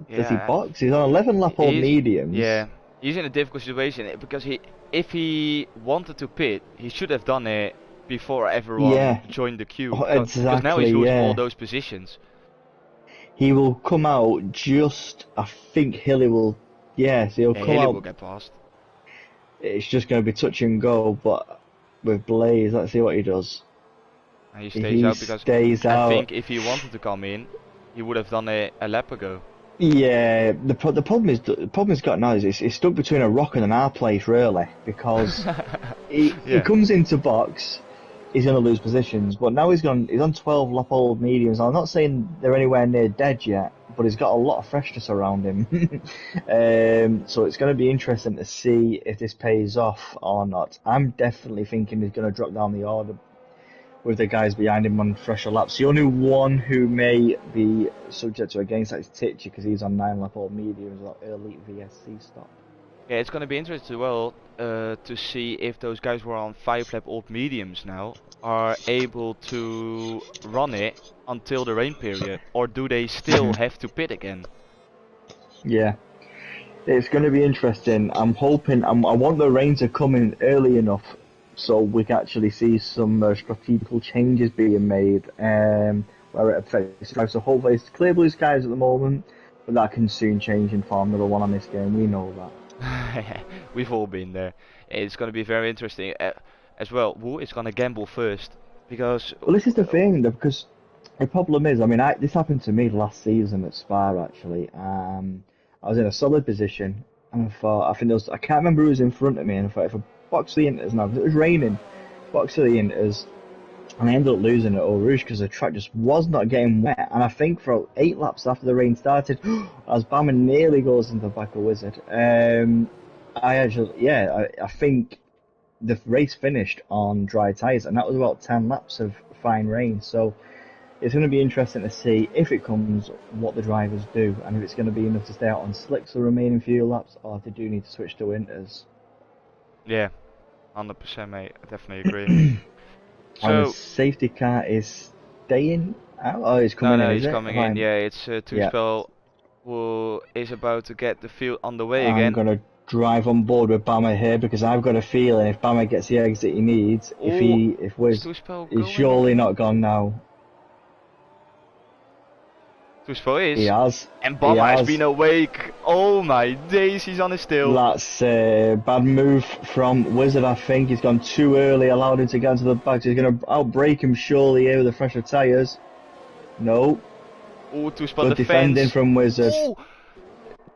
B: box? He's on 11 lap old mediums.
A: Yeah, he's in a difficult situation because if he wanted to pit, he should have done it before everyone joined the queue. Because now he's losing all those positions.
B: He will come out just. I think Hilly will. Yeah, so he'll come
A: Hilly
B: out.
A: will get past.
B: It's just going to be touch and go, but with Blaze, let's see what he does.
A: And he stays out because I think if he wanted to come in, he would have done it a lap ago.
B: Yeah, the problem he's got now is he's stuck between a rock and an hard place, really, because he comes into box, he's going to lose positions, but now he's on 12 lap old mediums. I'm not saying they're anywhere near dead yet, but he's got a lot of freshness around him. So it's going to be interesting to see if this pays off or not. I'm definitely thinking he's going to drop down the order with the guys behind him on fresher laps. The only one who may be subject to a gain is Titchy, because he's on 9-lap old mediums or elite VSC stop.
A: Yeah, it's going to be interesting as well to see if those guys who are on 5-lap old mediums now are able to run it until the rain period, or do they still have to pit again?
B: Yeah, it's going to be interesting. I'm hoping, I want the rain to come in early enough so we can actually see some strategical changes being made where it affects the so hopefully it's clear blue skies at the moment, but that can soon change in Formula 1 on this game, we know that.
A: We've all been there. It's going to be very interesting as well. Who is going to gamble first? Because
B: well, this is the thing, because the problem is, I mean, this happened to me last season at Spa actually. I was in a solid position, and I thought, I can't remember who was in front of me, and I thought, if I box the Inters now, because it was raining, box the Inters, and I ended up losing at Eau Rouge because the track just was not getting wet. And I think for 8 laps after the rain started, as Bama nearly goes into the back of Wizard, I think the race finished on dry tyres, and that was about 10 laps of fine rain. So it's going to be interesting to see if it comes, what the drivers do, and if it's going to be enough to stay out on slicks the remaining few laps, or if they do need to switch to Inters.
A: Yeah, 100%, mate. I definitely agree.
B: So, and the safety car is staying out? Oh, he's coming in.
A: No, he's coming in. Yeah, it's Toespel who is about to get the field on the way again.
B: I'm going to drive on board with Bama here, because I've got a feeling if Bama gets the exit he needs, if Wiz is surely not gone now.
A: Toespel is.
B: He has.
A: And Bama has been awake. Oh my days, he's on his tail.
B: That's a bad move from Wizard, I think. He's gone too early, allowed him to get into the back. He's going to outbrake him surely here with the fresher tyres. No.
A: Oh, Toespel
B: good defending from Wizard.
A: Oh,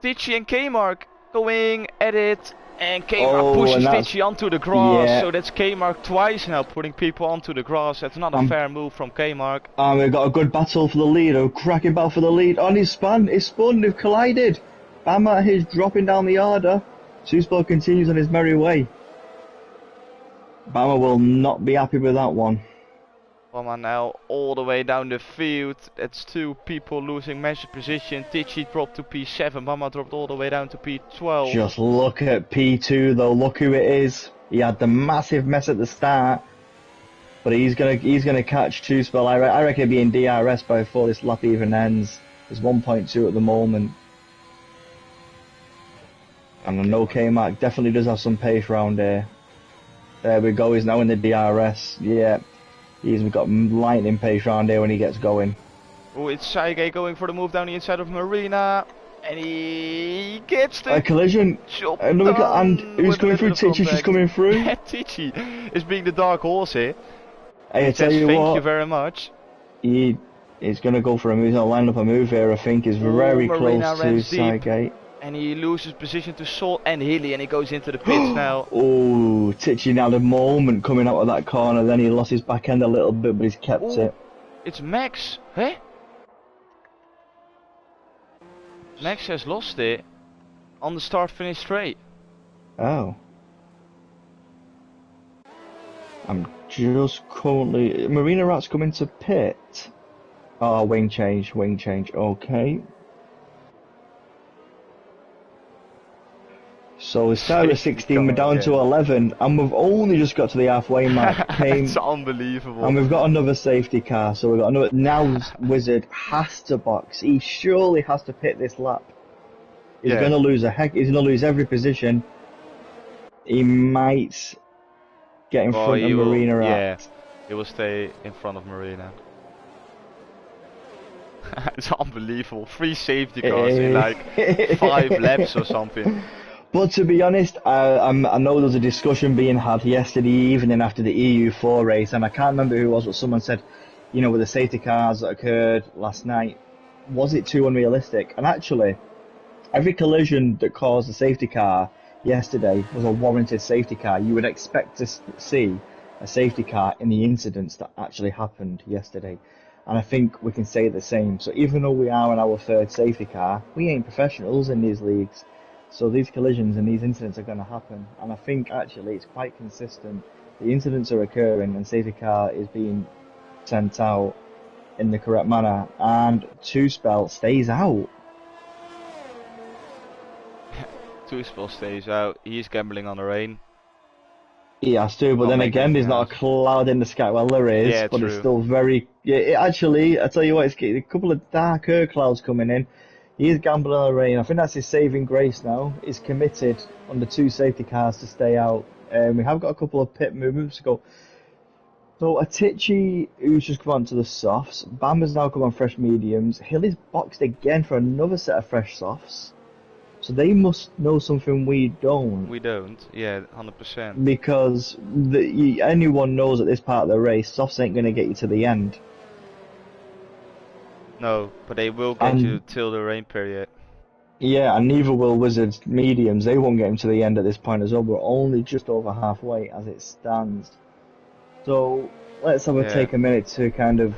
A: Tichy and K-Mark going at it. And K-Mark pushes Tichy onto the grass, so that's K-Mark twice now putting people onto the grass. That's not a fair move from K-Mark.
B: And we've got a good battle for the lead, a cracking battle for the lead. On his spun, they've collided. Bama is dropping down the order. Toespel continues on his merry way. Bama will not be happy with that one.
A: Bama now all the way down the field. That's 2 people losing measure position. Tichy dropped to P7. Bama dropped all the way down to P12.
B: Just look at P2 though. Look who it is. He had the massive mess at the start, but he's gonna catch Toespel. I reckon he'll be in DRS before this lap even ends. There's 1.2 at the moment, and I know K-Mark definitely does have some pace round here. There we go. He's now in the DRS. Yeah. We've got lightning pace round here when he gets going.
A: Oh, it's Saige going for the move down the inside of Marina. And he gets the...
B: A collision. And who's coming through? Tichy's just coming through.
A: Yeah, Tichy is being the dark horse here.
B: Hey, I tell you what.
A: Thank you very much.
B: He's going to go for a move. He's going to line up a move here, I think. He's very close to Saige.
A: And he loses position to Salt and Hilly, and he goes into the pits now.
B: Oh, Tichy had a moment coming out of that corner, then he lost his back end a little bit, but he's kept it.
A: It's Max, huh? Max has lost it on the start-finish straight.
B: Oh. I'm just currently... Marina Rat's coming to pit. Oh, wing change, okay. So we started at 16, we're down to 11, and we've only just got to the halfway mark.
A: It's unbelievable.
B: And we've got another safety car, so we've got another. Now Wizard has to box. He surely has to pit this lap. He's going to lose he's going to lose every position. He might get in front of Marina.
A: Yeah, he will stay in front of Marina. It's unbelievable. 3 safety cars in like 5 laps or something.
B: But to be honest, I know there was a discussion being had yesterday evening after the EU3 race, and I can't remember who it was, but someone said, you know, with the safety cars that occurred last night, was it too unrealistic? And actually, every collision that caused a safety car yesterday was a warranted safety car. You would expect to see a safety car in the incidents that actually happened yesterday. And I think we can say the same. So even though we are in our third safety car, we ain't professionals in these leagues. So these collisions and these incidents are going to happen. And I think actually it's quite consistent. The incidents are occurring and safety car is being sent out in the correct manner. And Two-Spell stays out.
A: Two-Spell stays out. He's gambling on the rain.
B: He has to, but then again, there's not a cloud in the sky. Well, there is,
A: yeah,
B: but
A: true.
B: it's still very... Yeah, actually, I tell you what, it's a couple of darker clouds coming in. He is gambling on the rain. I think that's his saving grace now. He's committed under 2 safety cars to stay out. We have got a couple of pit movements to go. So Atichi, who's just come on to the softs. Bamba's now come on fresh mediums. Hilly's boxed again for another set of fresh softs. So they must know something we don't.
A: We don't, yeah, 100%.
B: Because anyone knows at this part of the race, softs ain't going to get you to the end.
A: No, but they will get you till the rain period.
B: Yeah, and neither will Wizards mediums. They won't get him to the end at this point as well. We're only just over halfway as it stands. So let's take a minute to kind of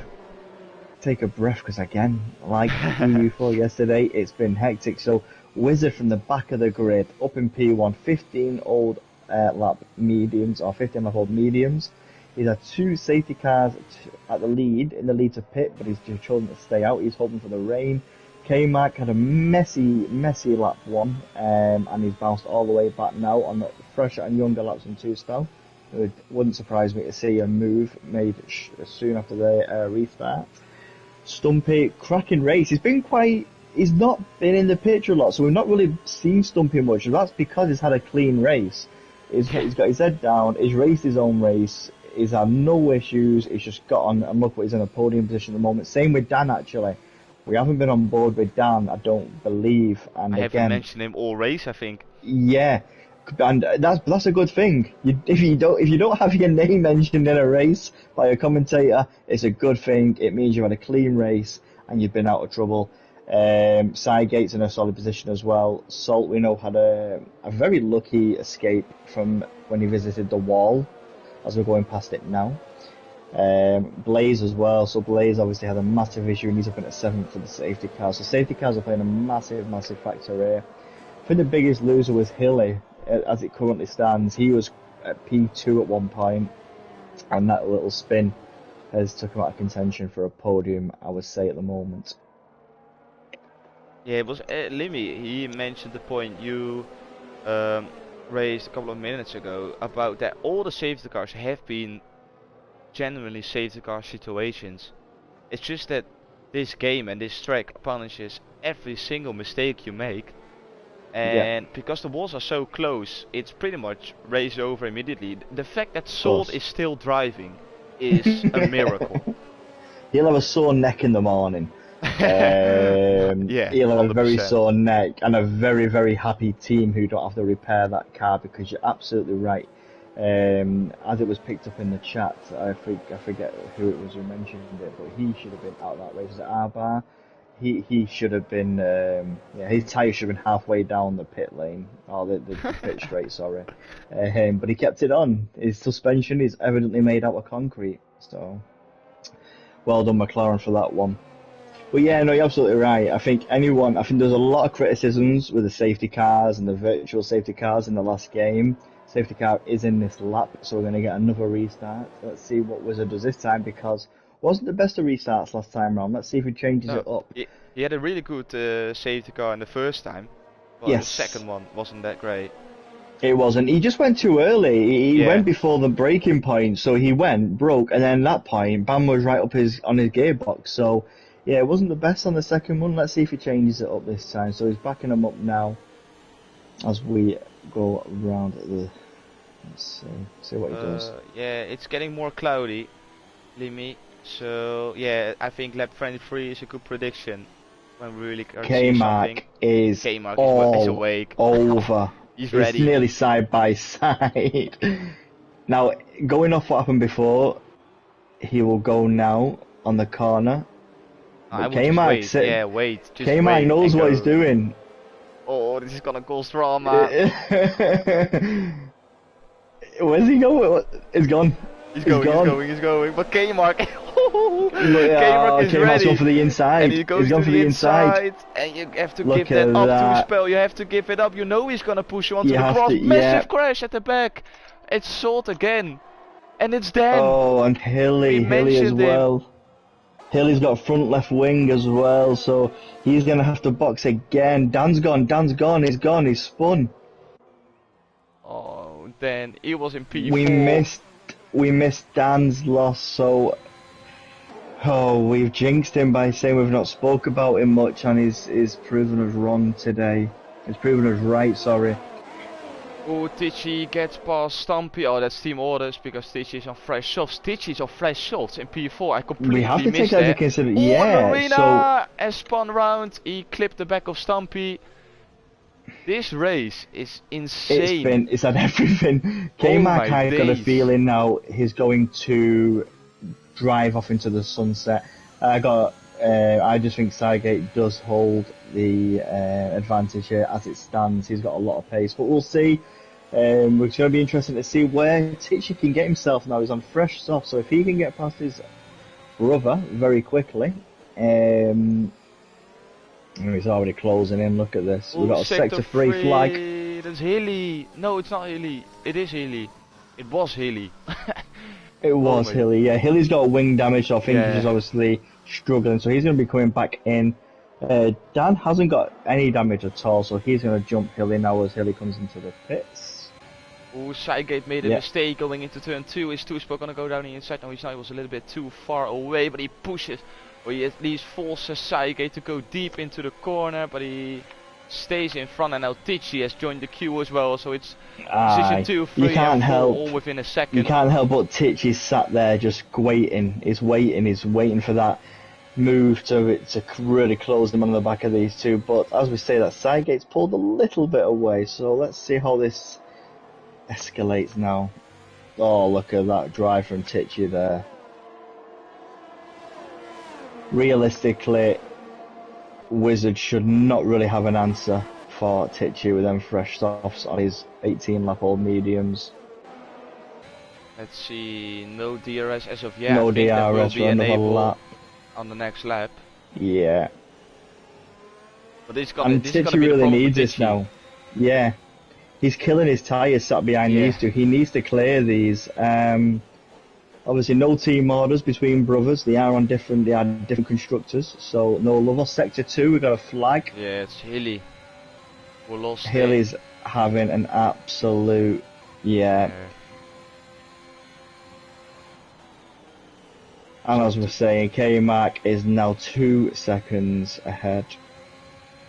B: take a breath, because again, like EU4 yesterday, it's been hectic. So Wizard from the back of the grid, up in P1, 15 old lap mediums, or 15 lap old mediums. He's had 2 safety cars at the lead, in the lead to pit, but he's just chosen to stay out. He's hoping for the rain. K-Mac had a messy lap 1, and he's bounced all the way back now on the fresher and younger laps in Two-Spell. It wouldn't surprise me to see a move made soon after the restart. Stumpy, cracking race. He's not been in the picture a lot, so we've not really seen Stumpy much, and that's because he's had a clean race. He's got his head down, he's raced his own race, he's had no issues, he's just got on, and look what he's in a podium position at the moment. Same with Dan, actually. We haven't been on board with Dan, I don't believe. And
A: I haven't mentioned him all race, I think.
B: Yeah, and that's a good thing. If you don't have your name mentioned in a race by a commentator, it's a good thing. It means you've had a clean race and you've been out of trouble. Sidegate's in a solid position as well. Salt, we know, had a very lucky escape from when he visited the wall, as we're going past it now. Blaze as well, so Blaze obviously had a massive issue and he's up in at 7th for the safety car. So safety cars are playing a massive factor here. I think the biggest loser was Hilly, as it currently stands. He was at P2 at one point, and that little spin has took him out of contention for a podium, I would say, at the moment.
A: Yeah, it was Limmy. He mentioned the point you raised a couple of minutes ago about that all the safety cars have been genuinely safety car situations. It's just that this game and this track punishes every single mistake you make, and because the walls are so close, it's pretty much race over immediately. The fact that Salt is still driving is a miracle.
B: He'll have a sore neck in the morning.
A: Yeah,
B: he'll have
A: 100%.
B: a very sore neck and a very happy team who don't have to repair that car, because you're absolutely right. As it was picked up in the chat, I forget who it was who mentioned it, but he should have been out of that race. Was it Arbar? He should have been, his tyre should have been halfway down the pit lane, or the pit straight, sorry. But he kept it on. His suspension is evidently made out of concrete, so well done McLaren for that one. But yeah, no, you're absolutely right. I think there's a lot of criticisms with the safety cars and the virtual safety cars in the last game. Safety car is in this lap, so we're going to get another restart. Let's see what Wizard does this time, because wasn't the best of restarts last time round. Let's see if he changes it up.
A: He had a really good safety car in the first time, but the second one wasn't that great.
B: It wasn't. He just went too early. He went before the braking point, so he broke, and then that point, Bam was right up on his gearbox. So yeah, it wasn't the best on the second one. Let's see if he changes it up this time. So he's backing him up now as we go around the. Let's see what he does.
A: Yeah, it's getting more cloudy, Limmy. So yeah, I think lap 23 is a good prediction when we really
B: K-Mac is
A: awake.
B: Over.
A: He's ready.
B: It's nearly side by side. Now, going off what happened before, he will go now on the corner.
A: K-Mac
B: K-Mac knows what he's doing.
A: Oh, this is gonna cause drama.
B: Where's he going? He's gone.
A: He's going. But K-Mark. K-Rock is
B: K-Mark's
A: ready.
B: gone for the inside.
A: And he goes
B: He's gone
A: to
B: for
A: the
B: the inside.
A: and you have to
B: Look
A: give that
B: at
A: up
B: that.
A: to Spell. You have to give it up. You know he's gonna push you onto
B: You
A: the
B: have
A: cross.
B: to,
A: Massive
B: yeah.
A: crash at the back. It's Salt again. And it's Dan.
B: Oh, and Hilly as
A: mentioned him.
B: well. Hilly's got front left wing as well, so he's going to have to box again. Dan's gone, he's spun.
A: Oh, Dan, he was in P4.
B: We missed Dan's loss, so... Oh, we've jinxed him by saying we've not spoke about him much, and he's proven us wrong today. He's proven us right, sorry.
A: Oh, Tichy gets past Stumpy. Oh, that's team orders because Tichy's on fresh softs. Tichy's on fresh softs in P4. I completely
B: We have to
A: missed
B: take that into
A: that.
B: consideration.
A: Oh,
B: Yeah,
A: Marina
B: so
A: has spun round. He clipped the back of Stumpy. This race is insane.
B: it's had everything. K-Mark, I've got a feeling now he's going to drive off into the sunset. I just think Cygate does hold the advantage here as it stands. He's got a lot of pace, but we'll see. It's going to be interesting to see where Tichy can get himself now. He's on fresh soft, so if he can get past his brother very quickly, he's already closing in. Look at this. We've got a sector 3 flag.
A: That's Hilly. No, it's not Hilly. It is Hilly. It was Hilly.
B: It was Hilly. Yeah, Hilly's got wing damage, so I think he's obviously struggling. So he's going to be coming back in. Dan hasn't got any damage at all, so he's going to jump Hilly now as Hilly comes into the pits.
A: Oh, Cygate made a mistake going into turn 2. Is Two-Spell going to go down the inside? No, he was a little bit too far away, but he pushes. Or he at least forces Cygate to go deep into the corner, but he stays in front. And now Tichy has joined the queue as well, so it's position 2, 3 and 4 all within a second.
B: You can't help but Tichy's sat there just waiting. He's waiting for that move to really close them on the back of these two. But as we say, that Cygate's pulled a little bit away, so let's see how this escalates now. Oh, look at that drive from Tichy there. Realistically, Wizard should not really have an answer for Tichy with them fresh softs on his 18 lap old mediums.
A: Let's see, no DRS as of yet.
B: No DRS for another lap.
A: On the next lap.
B: Yeah.
A: But Tichy
B: really needs this now. Yeah. He's killing his tyres sat behind these two. He needs to clear these. Obviously, no team orders between brothers. They are different constructors. So no love. Sector 2, we got a flag.
A: Yeah, it's Hilly. We lost.
B: Hilly's having an absolute And as we're saying, K-Mark is now 2 seconds ahead.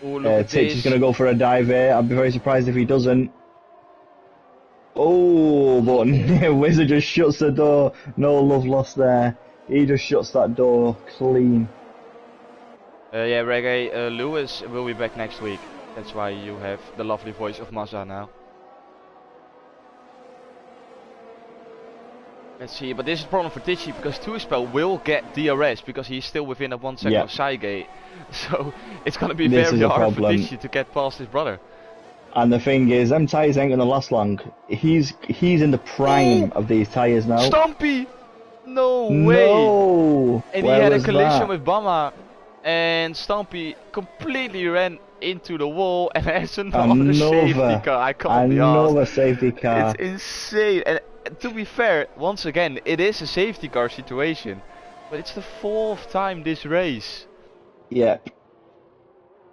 B: Tichy's going to go for a dive here. I'd be very surprised if he doesn't. Oh, but Wizard just shuts the door. No love lost there. He just shuts that door clean.
A: Reggae, Lewis will be back next week. That's why you have the lovely voice of Mazza now. Let's see, but this is a problem for Tichy because Two-Spell will get DRS because he's still within a 1 second of Cygate. So it's going to be very hard for Tichy to get past his brother.
B: And the thing is, them tyres ain't going to last long. He's in the prime of these tyres now.
A: Stumpy! No way!
B: No!
A: And he had a collision with Bama. And Stumpy completely ran into the wall and has another safety car. I can't be asked.
B: Another safety car.
A: It's insane. And to be fair, once again, it is a safety car situation. But it's the 4th time this race.
B: Yep.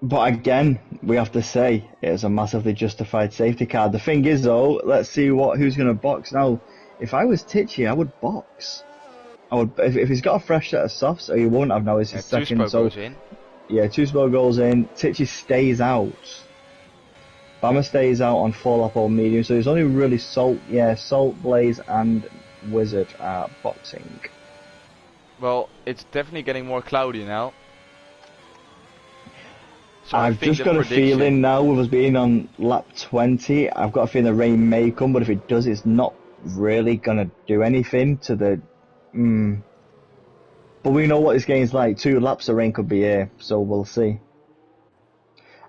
B: But again, we have to say, it's a massively justified safety car. The thing is though, let's see who's going to box now. If I was Tichy, I would box. I would, if he's got a fresh set of softs, so he won't have now, it's his second. So
A: goes in.
B: Yeah, Two-Spell goes in, Tichy stays out. Bama stays out on 4 lap old medium, so there's only really Salt, Blaze and Wizard are boxing.
A: Well, it's definitely getting more cloudy now. So
B: I've just got a feeling now, with us being on lap 20, I've got a feeling the rain may come, but if it does, it's not really going to do anything to the... But we know what this game's like. 2 laps, the rain could be here, so we'll see.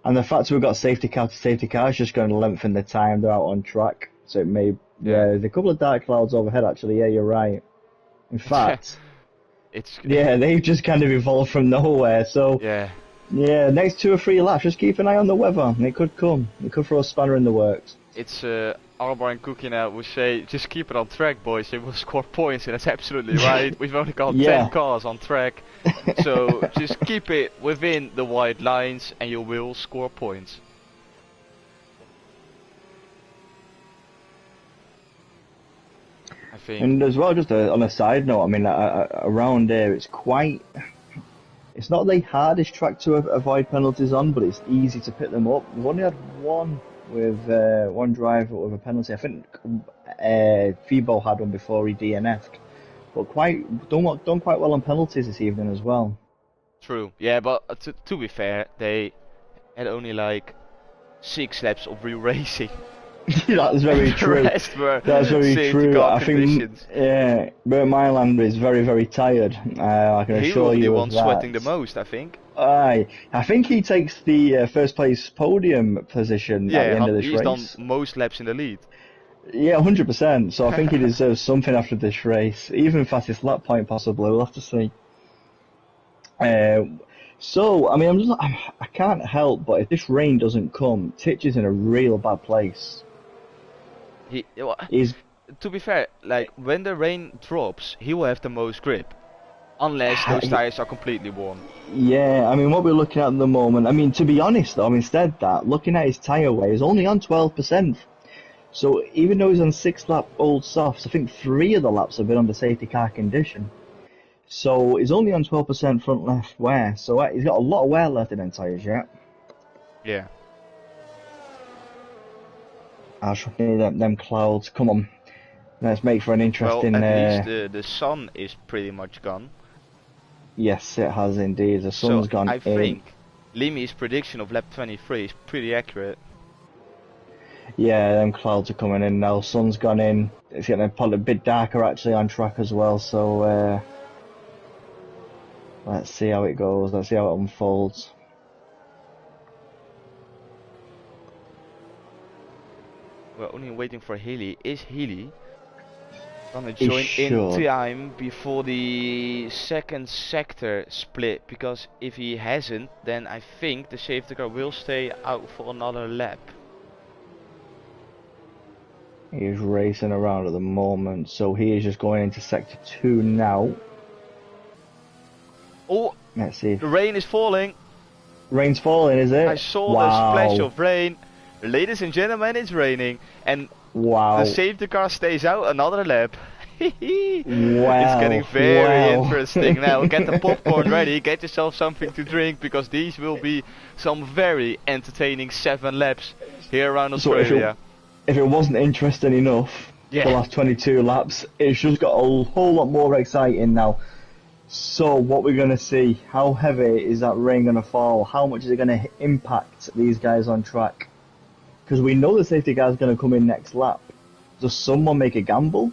B: And the fact we've got safety car to safety car is just going to lengthen the time they're out on track. So it may... Yeah, there's a couple of dark clouds overhead, actually. Yeah, you're right. In fact...
A: It's
B: Yeah, they've just kind of evolved from nowhere. So
A: yeah.
B: yeah, next 2 or 3 laps, just keep an eye on the weather. It could come. It could throw a spanner in the works.
A: It's Albar and Cookie now would say, just keep it on track, boys. It will score points, and that's absolutely right. We've only got 10
B: Yeah.
A: cars on track, so just keep it within the white lines, and you will score points. I think.
B: And as well, just on a side note, I mean, around here, it's not the hardest track to avoid penalties on, but it's easy to pick them up. We've only had one with one driver with a penalty. I think Fibo had one before he DNF'd, but done quite well on penalties this evening as well.
A: True. Yeah, but to be fair, they had only like 6 laps of re-racing.
B: That's very true. That's very true. I think Bert Mylander is very, very tired. I can assure you of that. He will be the one
A: sweating the most, I think.
B: I think he takes the first place podium position at the end of this race.
A: He's done most laps in the lead.
B: Yeah, 100%. So I think he deserves something after this race, even fastest lap point possibly. We'll have to see. So I mean, I can't help but if this rain doesn't come, Titch is in a real bad place.
A: To be fair, like when the rain drops, he will have the most grip, unless those tires are completely worn.
B: Yeah, I mean what we're looking at the moment. I mean to be honest though, instead that looking at his tyre wear, he's only on 12%. So even though he's on 6-lap old softs, I think 3 of the laps have been under safety car condition. So he's only on 12% front left wear. So he's got a lot of wear left in them tyres yet.
A: Yeah.
B: I should need them clouds. Come on, let's make for an interesting.
A: Well, at least the sun is pretty much gone.
B: Yes, it has indeed. The sun's gone.
A: I think Limi's prediction of lap 23 is pretty accurate.
B: Yeah, them clouds are coming in now. Sun's gone in. It's getting a bit darker actually on track as well. So let's see how it goes. Let's see how it unfolds.
A: We're only waiting for Healy. Is Healy gonna join in time before the second sector split? Because if he hasn't, then I think the safety car will stay out for another lap.
B: He's racing around at the moment, so he is just going into sector 2 now.
A: Oh,
B: let's see.
A: The rain is falling.
B: Rain's falling, is it?
A: I saw the splash of rain. Ladies and gentlemen, it's raining, and the safety car stays out another lap. It's getting very interesting now. Get the popcorn ready, get yourself something to drink, because these will be some very entertaining 7 laps here around Australia.
B: So if it wasn't interesting enough, the last 22 laps, it's just got a whole lot more exciting now. So what we're going to see, how heavy is that rain going to fall? How much is it going to impact these guys on track? Because we know the safety car is going to come in next lap. Does someone make a gamble?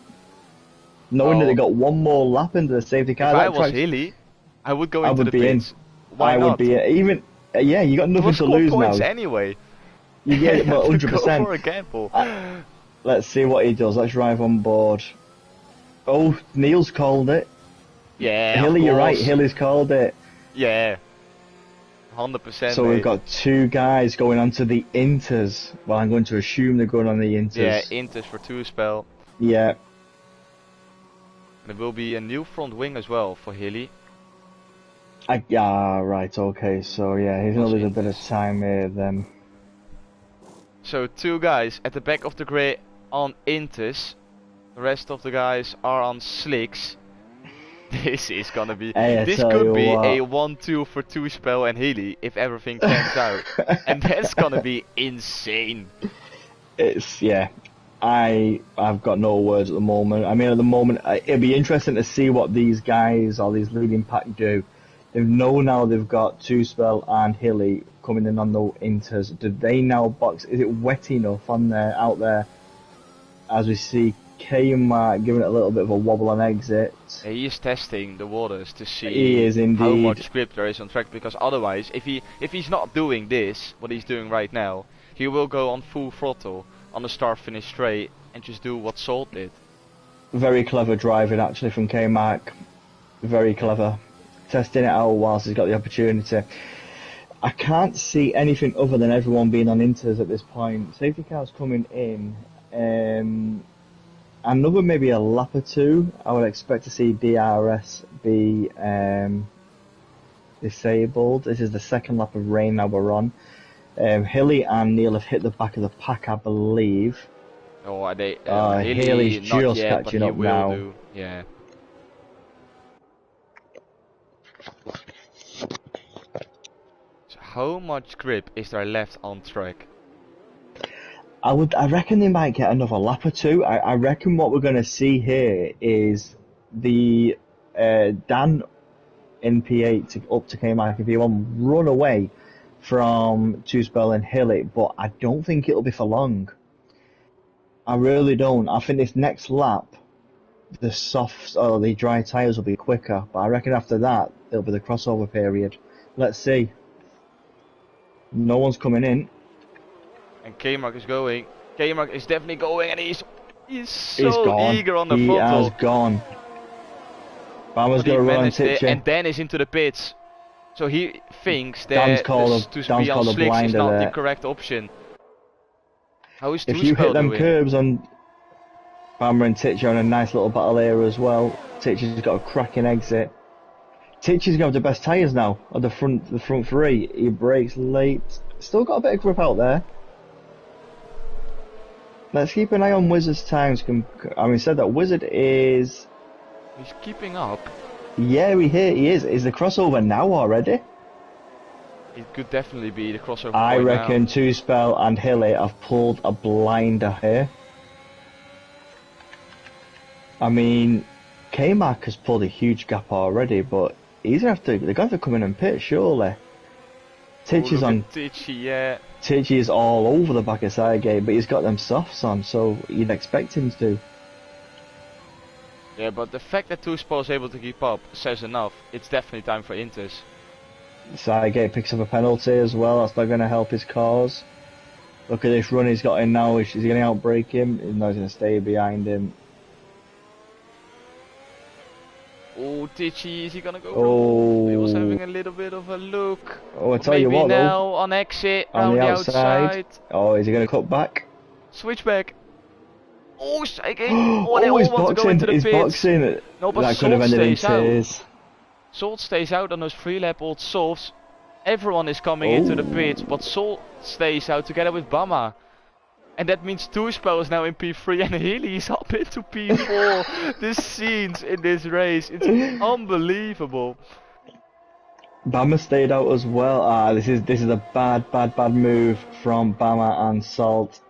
B: Knowing that they got one more lap into the safety car.
A: If I was Healy, I would go into the pits. Why not?
B: I would be even. Yeah, you got nothing to lose
A: points
B: now.
A: Anyway.
B: You get it, but 100%.
A: Go for a gamble.
B: Let's see what he does. Let's drive on board. Oh, Neil's called it.
A: Yeah.
B: Hilly, you're right. Hilly's called it.
A: Yeah. 100%.
B: So we've got 2 guys going onto the Inters. Well, I'm going to assume they're going on the Inters.
A: Yeah, Inters for 2 spell.
B: Yeah.
A: There will be a new front wing as well for Hilly.
B: Right, okay. So yeah, he's going to lose a bit of time here then.
A: So 2 guys at the back of the grid on Inters. The rest of the guys are on slicks. This is gonna be. This could be a 1-2 for 2 spell and Healy if everything pans out, and that's gonna be insane.
B: I've got no words at the moment. I mean, at the moment, it'll be interesting to see what these guys or these leading pack do. They know now they've got 2 spell and Hilly coming in on the Inters. Do they now box? Is it wet enough on there out there? As we see Kmart giving it a little bit of a wobble on exit.
A: He is testing the waters to see how much grip there is on track, because otherwise, if he's not doing this, what he's doing right now, he will go on full throttle on the start-finish straight and just do what Salt did.
B: Very clever driving actually from Kmart. Very clever. Testing it out whilst he's got the opportunity. I can't see anything other than everyone being on inters at this point. Safety cars coming in. Another maybe a lap or two. I would expect to see DRS be disabled. This is the second lap of rain now we're on. Hilly and Neil have hit the back of the pack, I believe.
A: Oh, are they?
B: Hilly's
A: not
B: just
A: yet,
B: catching
A: but he
B: up
A: will
B: now.
A: do. Yeah. So how much grip is there left on track?
B: I reckon they might get another lap or two. I reckon what we're going to see here is the Dan in P8 up to K-Mark in P1 run away from Two-Spell and Hilly, but I don't think it'll be for long. I really don't. I think this next lap, the softs or the dry tyres will be quicker, but I reckon after that, it'll be the crossover period. Let's see. No one's coming in.
A: And K-Mark is going. K-Mark is definitely going, and he's so eager on the
B: He
A: throttle.
B: has gone. Bama's going to run on Titcher.
A: And Dan is into the pits. So he thinks
B: Dan's
A: that
B: called
A: to be on slicks is not the correct option. How is
B: if you hit them
A: doing?
B: curbs on Bama and Titcher on a nice little battle here as well. Titcher's got a cracking exit. Titcher's got the best tyres now on the front three. He brakes late. Still got a bit of grip out there. Let's keep an eye on Wizard's times. I mean, said that Wizard is...
A: He's keeping up.
B: Yeah, he is. Is the crossover now already?
A: It could definitely be the crossover.
B: I reckon Two-Spell and Hilly have pulled a blinder here. I mean, K-Mark has pulled a huge gap already, but they're going to have to come in and pit, surely. Titchy's on...
A: Titchy, yeah.
B: Titchy is all over the back of side gate, but he's got them softs on, so you'd expect him to.
A: Yeah, but the fact that Two-Spell is able to keep up says enough. It's definitely time for Inters.
B: Side gate picks up a penalty as well. That's not going to help his cause. Look at this run he's got in now. Is he going to outbrake him? No, he's going to stay behind him.
A: Oh, Titchy, is he going to go?
B: Oh.
A: He was having a little bit of a look.
B: Oh, I tell you what,
A: now
B: though.
A: on exit,
B: on
A: the
B: outside. Oh, is he going to cut back?
A: Switchback. Oh, striking. Oh, they all want to go into the
B: pits.
A: He's
B: boxing.
A: No, but
B: that could have ended in tears.
A: Salt stays out on those 3-lap old softs. Everyone is coming into the pits, but Salt stays out together with Bama. And that means Two-Spell is now in P3 and Healy is up into P4. The scenes in this race, it's unbelievable.
B: Bama stayed out as well. This is a bad move from Bama and Salt.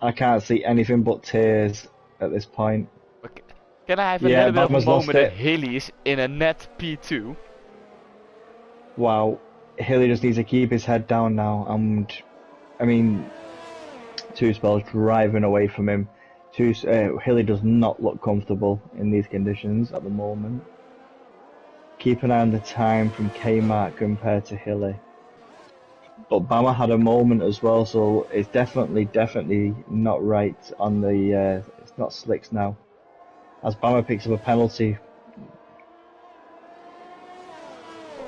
B: I can't see anything but tears at this point.
A: Okay. Can I have a little bit of a moment that Healy's in a net P2?
B: Wow, Healy just needs to keep his head down now, and I mean, Two-Spell's driving away from him. Healy does not look comfortable in these conditions at the moment. Keep an eye on the time from K-Mark compared to Hilly. But Bama had a moment as well, so it's definitely not right on the... it's not slicks now. As Bama picks up a penalty.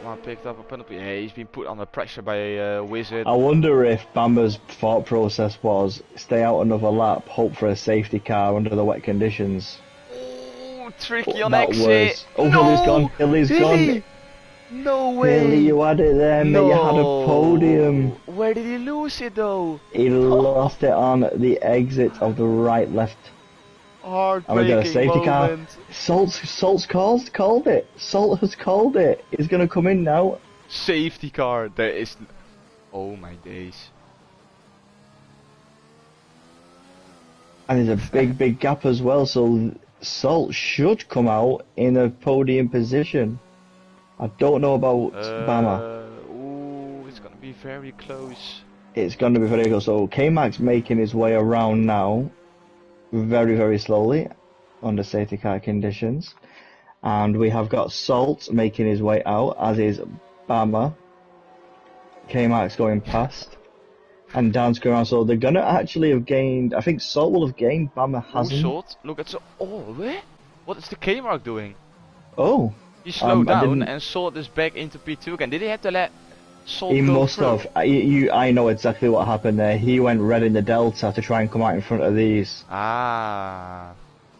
A: Bama picked up a penalty. Yeah, he's been put under pressure by Wizard.
B: I wonder if Bama's thought process was stay out another lap, hope for a safety car under the wet conditions.
A: Oh, tricky on exit.
B: Oh,
A: no!
B: Hilly's gone.
A: No way!
B: Hilly, you had it there, mate. You had a podium.
A: Where did he lose it though?
B: He lost it on the exit of the right-left.
A: Heartbreaking
B: and we got a safety
A: moment.
B: Car. Salt's called it. Salt has called it. He's going to come in now.
A: Safety car. There is... Oh my days.
B: And there's a big gap as well, so Salt should come out in a podium position. I don't know about Bama.
A: Ooh, it's gonna be very close.
B: It's gonna be very close. So K-Mac's making his way around now, very slowly, under safety car conditions, and we have got Salt making his way out, as is Bama. K-Mac's going past, and Dan's going around. So they're gonna actually have gained. I think Salt will have gained. Bama hasn't.
A: Salt. Look at Salt. Oh, where? What is the K-Mark doing?
B: Oh.
A: He slowed
B: I
A: down
B: didn't.
A: and Salt is back into P2 again. Did he have to let Salt
B: He
A: go
B: must
A: through?
B: have. I know exactly what happened there. He went red in the delta to try and come out in front of these,
A: Ah.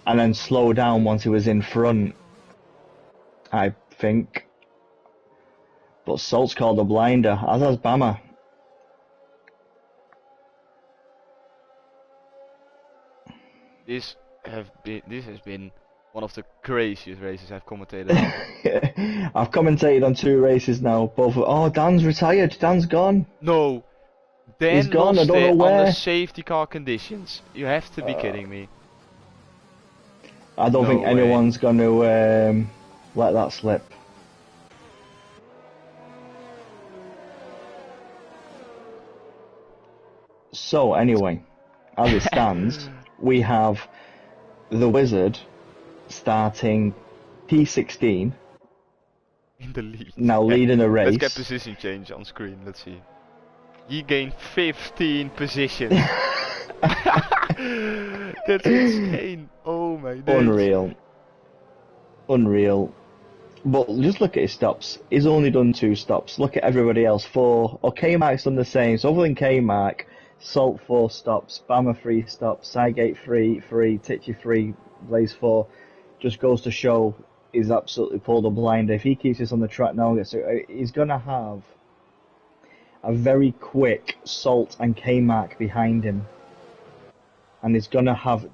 B: and then slow down once he was in front. I think. But Salt's called a blinder, as has Bama.
A: This has been one of the craziest races I've commentated on.
B: I've commentated on 2 races now. Both. Oh, Dan's retired. Dan's gone.
A: No.
B: He's
A: Dan
B: gone. I
A: lost
B: don't know
A: it on the
B: where.
A: safety car conditions. You have to be kidding me.
B: I don't
A: No
B: think
A: way.
B: anyone's going to let that slip. So anyway, as it stands, we have the Wizard starting P16,
A: In the lead.
B: now leading the race.
A: Let's get position change on screen. Let's see. He gained 15 positions. That's insane. Oh my days.
B: Unreal. But just look at his stops. He's only done 2 stops. Look at everybody else, 4. Or K-Mark's done the same. So other than K-Mark, Salt 4 stops, Bama 3 stops, Sygate 3, Titchy 3, Blaze 4. Just goes to show he's absolutely pulled a blinder. If he keeps this on the track now, he's going to have a very quick Salt and K-Mark behind him. And he's going to have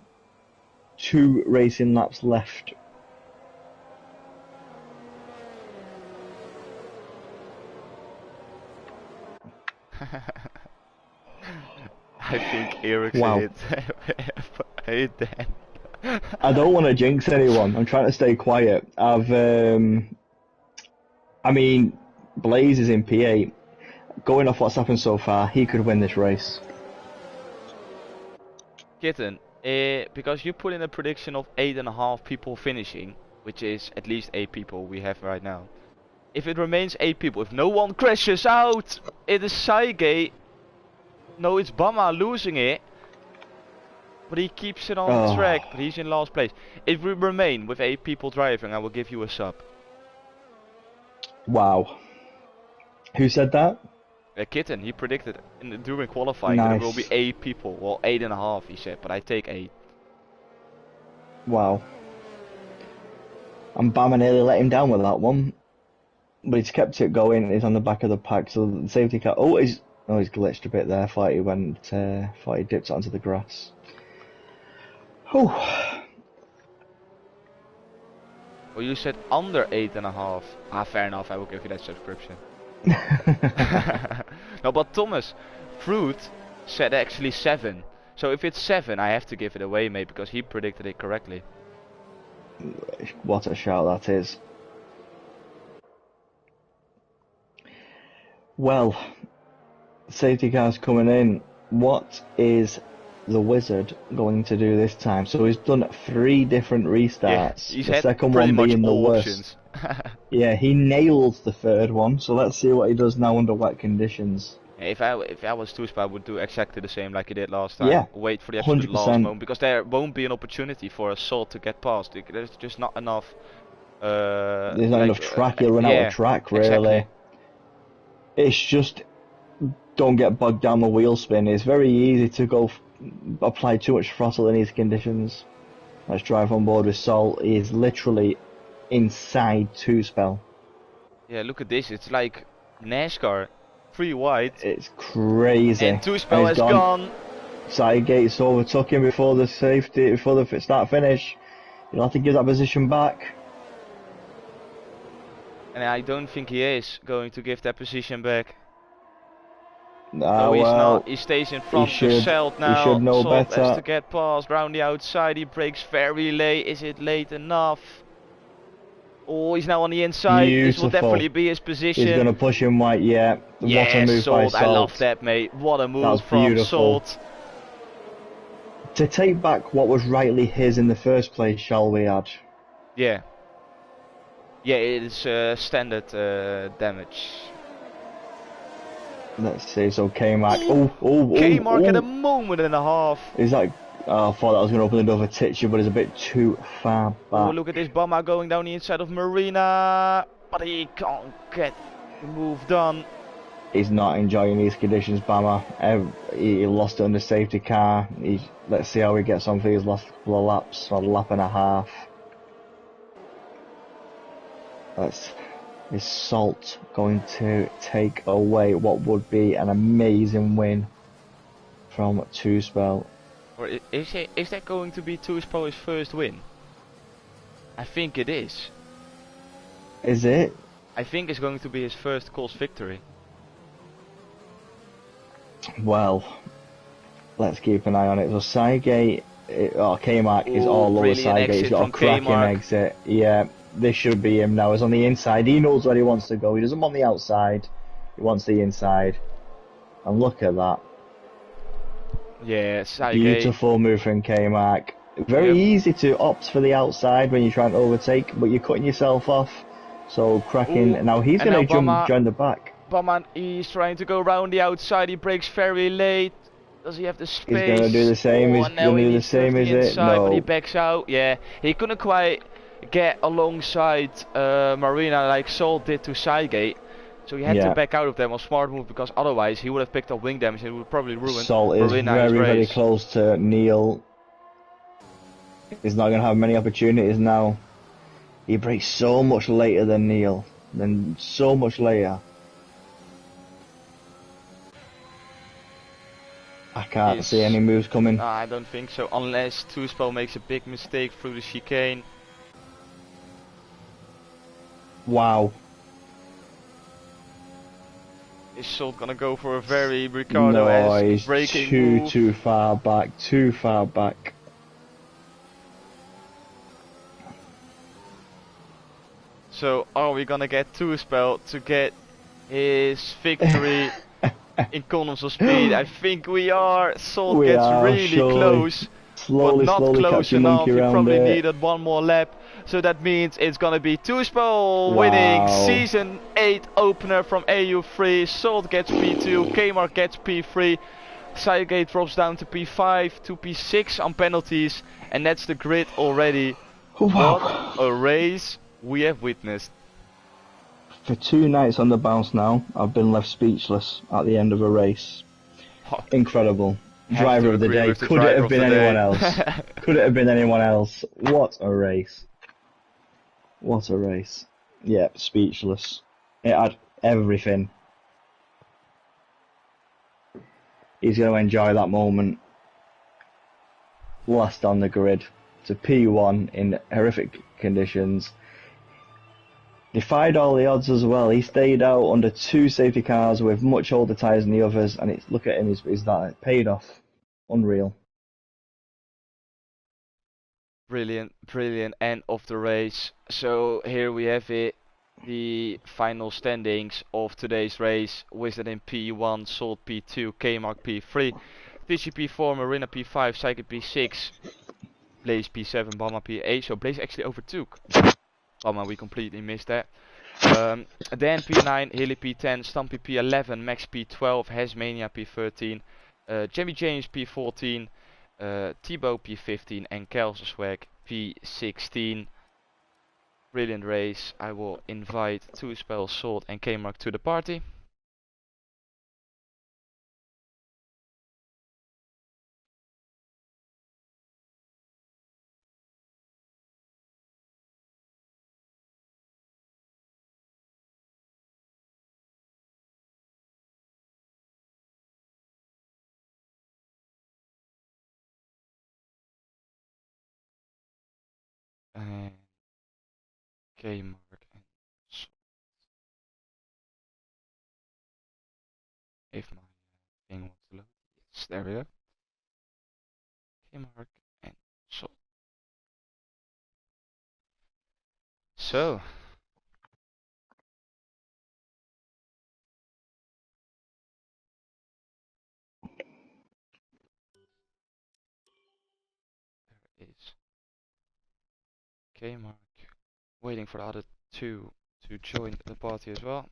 B: 2 racing laps left.
A: I think Eric's
B: Wow.
A: hit Dan.
B: I don't want to jinx anyone. I'm trying to stay quiet. I mean, Blaze is in P8. Going off what's happened so far, he could win this race.
A: Kitten, because you put in a prediction of 8.5 people finishing, which is at least 8 people we have right now. If it remains 8 people, if no one crashes out, it is Sygate. No, it's Bama losing it. But he keeps it on track, but he's in last place. If we remain with 8 people driving, I will give you a sub.
B: Wow. Who said that?
A: Kitten, he predicted during qualifying that there will be 8 people. Well, 8.5 he said, but I take 8.
B: Wow. And Bama nearly let him down with that one. But he's kept it going, he's on the back of the pack, so the safety car... he's glitched a bit there, thought he dipped onto the grass. Whew.
A: Well, you said under 8.5. Ah, fair enough, I will give you that subscription. No, but Thomas, Fruit said actually 7. So if it's 7, I have to give it away, mate, because he predicted it correctly.
B: What a shout that is. Well, safety car's coming in. What is the Wizard going to do this time? So he's done 3 different restarts.
A: Yeah, he's
B: the
A: had
B: second
A: pretty
B: one
A: much
B: being the
A: all
B: worst.
A: options.
B: Yeah, he nailed the 3rd one. So let's see what he does now under wet conditions.
A: If I was Tuspa, I would do exactly the same like he did last time.
B: Yeah,
A: Wait for the absolute
B: 100%.
A: last moment, because there won't be an opportunity for Assault to get past. There's just not enough.
B: There's not enough track. You'll run out of track, really.
A: Exactly.
B: It's just don't get bogged down the wheel spin. It's very easy to apply too much throttle in these conditions. Let's drive on board with Salt. He is literally inside 2 spell.
A: Yeah, look at this. It's like NASCAR. 3 wide.
B: It's crazy.
A: And 2 spell has gone.
B: Sidegate's overtook him before the start finish. You'll have to give that position back.
A: And I don't think he is going to give that position back.
B: No,
A: he's
B: well,
A: not. He stays in front
B: to
A: of Selt now.
B: He should know
A: Salt
B: better.
A: has to get past. Round the outside, he breaks very late. Is it late enough? Oh, he's now on the inside.
B: Beautiful.
A: This will definitely be his position.
B: He's going to push him white, yeah.
A: Yeah,
B: what a move by Salt.
A: I love that, mate. What a move from
B: beautiful.
A: Salt.
B: To take back what was rightly his in the first place, shall we add?
A: Yeah. Yeah, it is standard damage.
B: Let's see, so K-Mark.
A: K-Mark at a moment and a half.
B: Is Oh, I thought that was going to open the door for Titcher, but it's a bit too far
A: Oh,
B: back.
A: look at this Bama going down the inside of Marina. But he can't get the move done.
B: He's not enjoying these conditions, Bama. He lost it under safety car. Let's see how he gets on for his last couple of laps, or lap and a half. Is Salt going to take away what would be an amazing win from Two Spell?
A: Or is that going to be Tuspel's first win? I think it is.
B: Is it?
A: I think it's going to be his first course victory.
B: Well, let's keep an eye on it. So Sygate, K-Mark is all over
A: brilliant
B: Sygate. He's
A: exit
B: got a
A: from
B: cracking
A: K-Mark.
B: exit. Yeah, this should be him now. He's on the inside. He knows where he wants to go. He doesn't want the outside. He wants the inside. And look at that.
A: Yeah, Sygate.
B: Beautiful move from K-Mark. Very easy to opt for the outside when you're trying to overtake, but you're cutting yourself off. So cracking.
A: Ooh,
B: now he's going to join the back.
A: Bama, he's trying to go around the outside. He breaks very late. Does he have the space?
B: He's going to do the same.
A: Oh,
B: He's going to do the same, is it? No.
A: But he backs out. Yeah, he couldn't quite get alongside Marina like Salt did to Sygate. So he had to back out of them. A smart move, because otherwise he would have picked up wing damage and it would probably ruin
B: Salt is
A: Marina's
B: very
A: race.
B: close to Neil. He's not going to have many opportunities now. He breaks so much later than Neil. Then so much later. I can't see any moves coming.
A: I don't think so, unless Tuspel makes a big mistake through the chicane.
B: Wow.
A: Is Salt gonna go for a very Ricardo
B: No, he's
A: breaking move?
B: too far back. Too far back.
A: So are we gonna get Tuspel to get his victory in Columns of Speed? I think we are. Salt gets really close, but not close enough. He probably needed one more lap. So that means it's gonna be Tuspel winning Season 8 opener from EU3. Salt gets P2, K-Mark gets P3. Sygate drops down to P5 to P6 on penalties, and that's the grid already.
B: Wow.
A: What a race we have witnessed.
B: For 2 nights on the bounce now, I've been left speechless at the end of a race. Incredible. Driver of the day. Could it have been anyone else? Could it have been anyone else? What a race. What a race. Yeah, speechless. It had everything. He's going to enjoy that moment. Last on the grid to P1 in horrific conditions. Defied all the odds as well. He stayed out under 2 safety cars with much older tyres than the others, and look at him, he's that paid off. Unreal.
A: Brilliant end of the race. So here we have it, the final standings of today's race. Wizard in P1, Salt P2, K-Mark P3, Fishy P4, Marina P5, Psychic P6, Blaze P7, Bama P8. So Blaze actually overtook Bama, we completely missed that. Dan P9, Hilly P10, Stumpy P11, Max P12, Hasmania P13, Jemmy James P14, Thibaut P15 and Kelswag P16. Brilliant race. I will invite Tuspel, Salt and K-Mark to the party. And K-Mark and Salt. If my thing wants to load. Yes, there we go. K-Mark and Salt. So there is K-Mark waiting for the other 2 to join the party as well.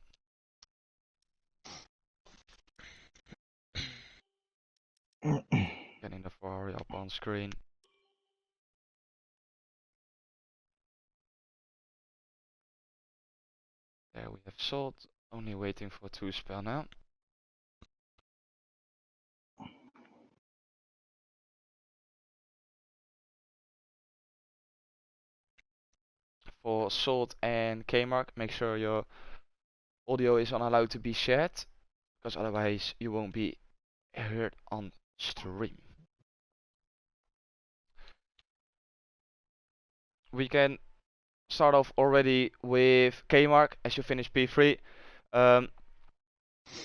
A: Getting the Hurry up on screen. There we have Salt. Only waiting for 2 spell now. For Salt and Kmark, make sure your audio is not allowed to be shared, because otherwise you won't be heard on stream. We can start off already with Kmark as you finish P3. A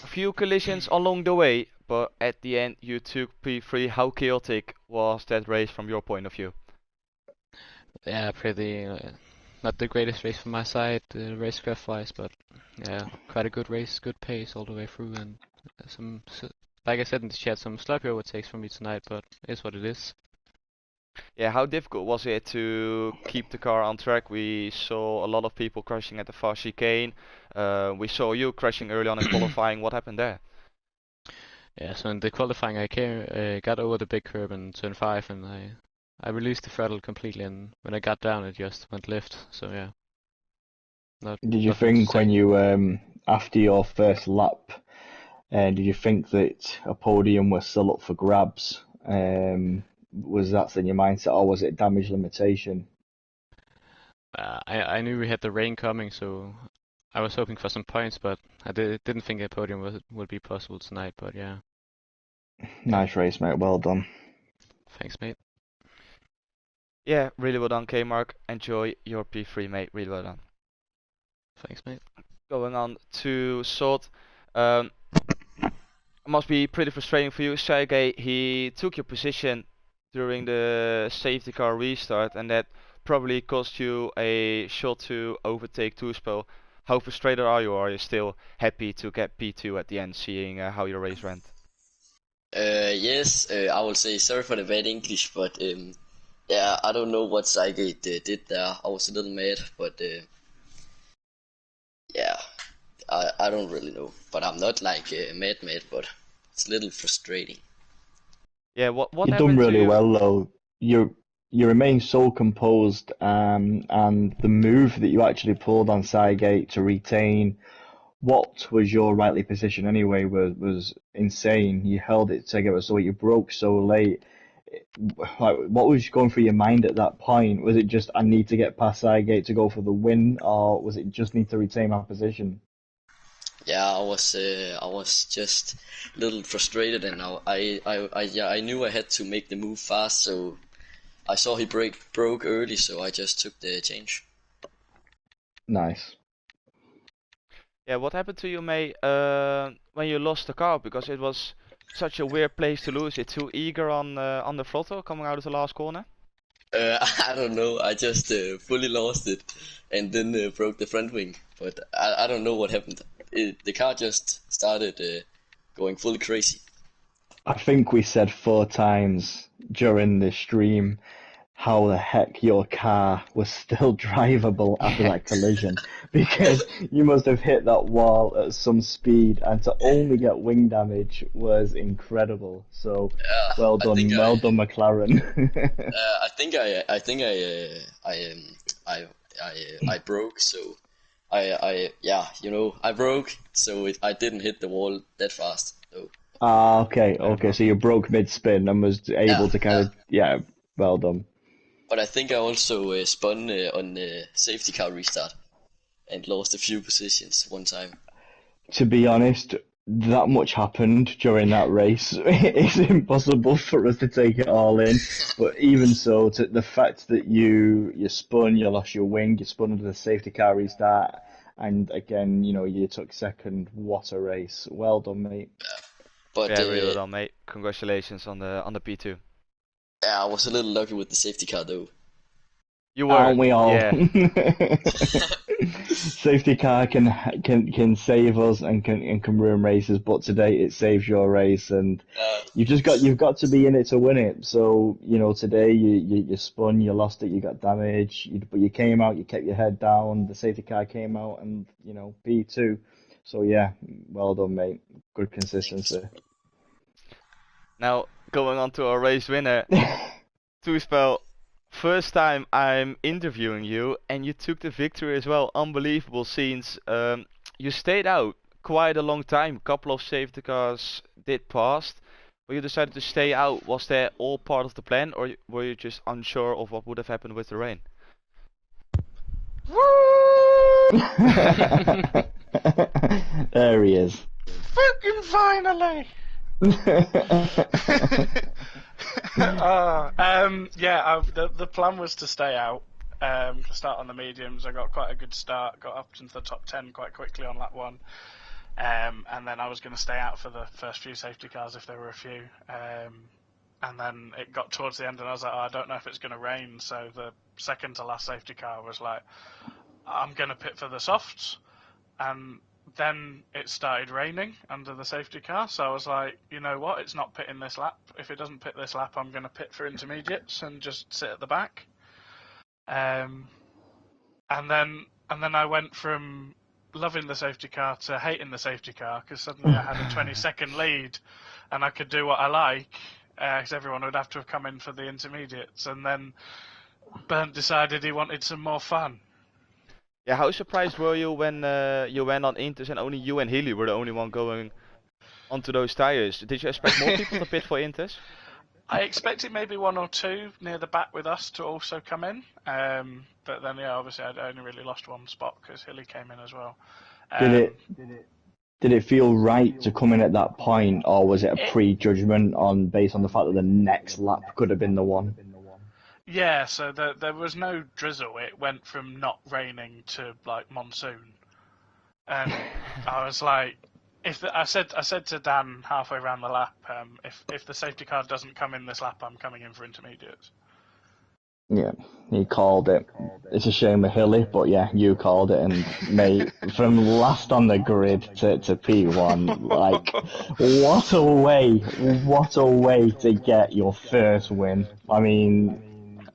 A: few collisions along the way, but at the end you took P3. How chaotic was that race from your point of view?
C: Yeah, pretty. Not the greatest race from my side, racecraft wise, but yeah, quite a good race, good pace all the way through, and like I said in the chat, some sloppy overtakes from me tonight, but it's what it is.
A: Yeah, how difficult was it to keep the car on track? We saw a lot of people crashing at the far chicane. We saw you crashing early on in qualifying. What happened there?
C: Yeah, so in the qualifying I got over the big curb in turn 5, and I released the throttle completely, and when I got down it just went left, so yeah.
B: Did you
C: Nothing to
B: think
C: say.
B: when you after your first lap, did you think that a podium was still up for grabs? Was that in your mindset, or was it damage limitation?
C: I knew we had the rain coming, so I was hoping for some points, but I didn't think a podium would be possible tonight, but yeah.
B: Nice race, mate. Well done.
C: Thanks, mate.
A: Yeah, really well done, Kmark. Enjoy your P3, mate. Really well done.
C: Thanks, mate.
A: Going on to Salt. Must be pretty frustrating for you. Sergey, he took your position during the safety car restart, and that probably cost you a shot to overtake Tuspel. How frustrated are you? Are you still happy to get P2 at the end, seeing how your race went?
D: Yes, I will say sorry for the bad English, but yeah, I don't know what Seagate did there. I was a little mad, but yeah, I don't really know. But I'm not like mad, but it's a little frustrating.
A: Yeah, what
B: You've done
A: happened to
B: really
A: you?
B: well, though. You remain so composed, and the move that you actually pulled on Sidegate to retain what was your rightly position anyway was insane. You held it together, so you broke so late. Like, what was going through your mind at that point? Was it just I need to get past Sidegate to go for the win, or was it just need to retain my position?
D: Yeah, I was just a little frustrated, and I knew I had to make the move fast, so I saw he broke early, so I just took the change.
B: Nice.
A: Yeah, what happened to you, May, when you lost the car? Because it was such a weird place to lose it. Too eager on the throttle coming out of the last corner.
D: I don't know. I just fully lost it, and then broke the front wing. But I don't know what happened. The car just started going fully crazy.
B: I think we said 4 times during the stream how the heck your car was still drivable after that collision, because you must have hit that wall at some speed, and to only get wing damage was incredible. So
D: I think
B: well done, McLaren.
D: I think I broke. So yeah, I broke. So I didn't hit the wall that fast. So
B: Ah, okay,
A: Fair
B: okay.
A: enough.
B: So you broke mid-spin and was
D: yeah,
B: able to kind
D: yeah.
B: of, yeah, well done.
D: But I think I also spun on the safety car restart and lost a few positions one time.
B: To be honest, that much happened during that race. It's impossible for us to take it all in. But even so, the fact that you spun, you lost your wing, you spun into the safety car restart, and again, you took second. What a race! Well done, mate.
D: But
A: Yeah, really well done, mate. Congratulations on the P2.
D: yeah, I was a little lucky with the safety car though.
A: You were,
B: Aren't we all?
A: yeah.
B: Safety car can save us and can ruin races, but today it saves your race, and
D: Uh,
B: you've got to be in it to win it. So today you spun, you lost it, you got damage, but you came out, you kept your head down. The safety car came out, and P2. So yeah, well done, mate. Good
D: Thanks.
B: consistency.
A: Now, going on to our race winner. Toespel, first time I'm interviewing you, and you took the victory as well. Unbelievable scenes. You stayed out quite a long time. A couple of safety cars did pass. But you decided to stay out. Was that all part of the plan, or were you just unsure of what would have happened with the rain?
B: There he is.
E: Fucking finally! The plan was to stay out, to start on the mediums. I got quite a good start, got up into the top 10 quite quickly on lap 1. And then I was going to stay out for the first few safety cars if there were a few. And then it got towards the end and I was like, I don't know if it's going to rain. So the second to last safety car was like, I'm going to pit for the softs. And then it started raining under the safety car. So I was like, you know what, it's not pitting this lap. If it doesn't pit this lap, I'm going to pit for intermediates and just sit at the back. And then I went from loving the safety car to hating the safety car because suddenly I had a 20-second lead and I could do what I like because everyone would have to have come in for the intermediates, and then Bernd decided he wanted some more fun.
A: Yeah, how surprised were you when you went on Inters and only you and Healy were the only one going onto those tires? Did you expect more people to pit for Inters?
E: I expected maybe one or two near the back with us to also come in, but then obviously I only really lost one spot because Hilly came in as well.
B: Did it feel right to come in at that point, or was it a prejudgment based on the fact that the next lap could have been the one?
E: Yeah, so there was no drizzle. It went from not raining to like monsoon, and I was like, I said to Dan halfway around the lap, if the safety car doesn't come in this lap, I'm coming in for intermediates.
B: Yeah, he called it. It's a shame with Hilly, but yeah, you called it, and mate, from last on the grid to P1, like, what a way to get your first win. I mean,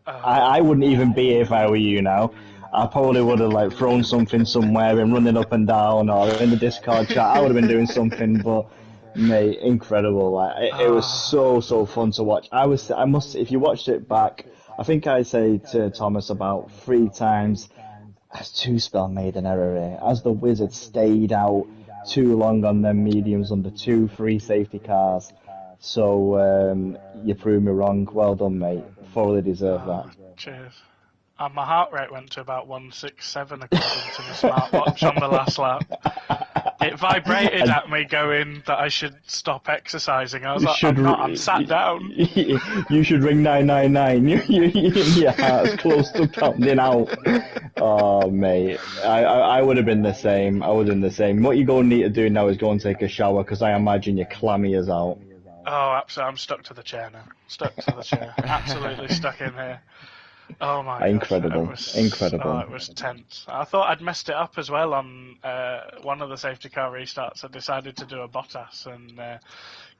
B: I wouldn't even be here if I were you now. I probably would have like thrown something somewhere, been running up and down, or in the Discord chat. I would have been doing something, but mate, incredible! Like it was so fun to watch. If you watched it back, I think I said to Thomas about 3 times, as Toespel made an error here, as the Wizards stayed out too long on their mediums under 2-3 safety cars. So you proved me wrong. Well done, mate. Thoroughly deserve that.
E: Cheers. My heart rate went to about 167 according to the smartwatch on the last lap. It vibrated at me going that I should stop exercising. I was like, I'm sat down.
B: You should ring 999. Your heart's close to pounding out. Oh, mate. I would have been the same. What you're going to need to do now is go and take a shower, because I imagine you're clammy as out.
E: Oh, absolutely. I'm stuck to the chair now. Absolutely stuck in here. Oh my
B: Incredible.
E: God.
B: Incredible.
E: Oh, it was tense. I thought I'd messed it up as well on one of the safety car restarts. I decided to do a Bottas and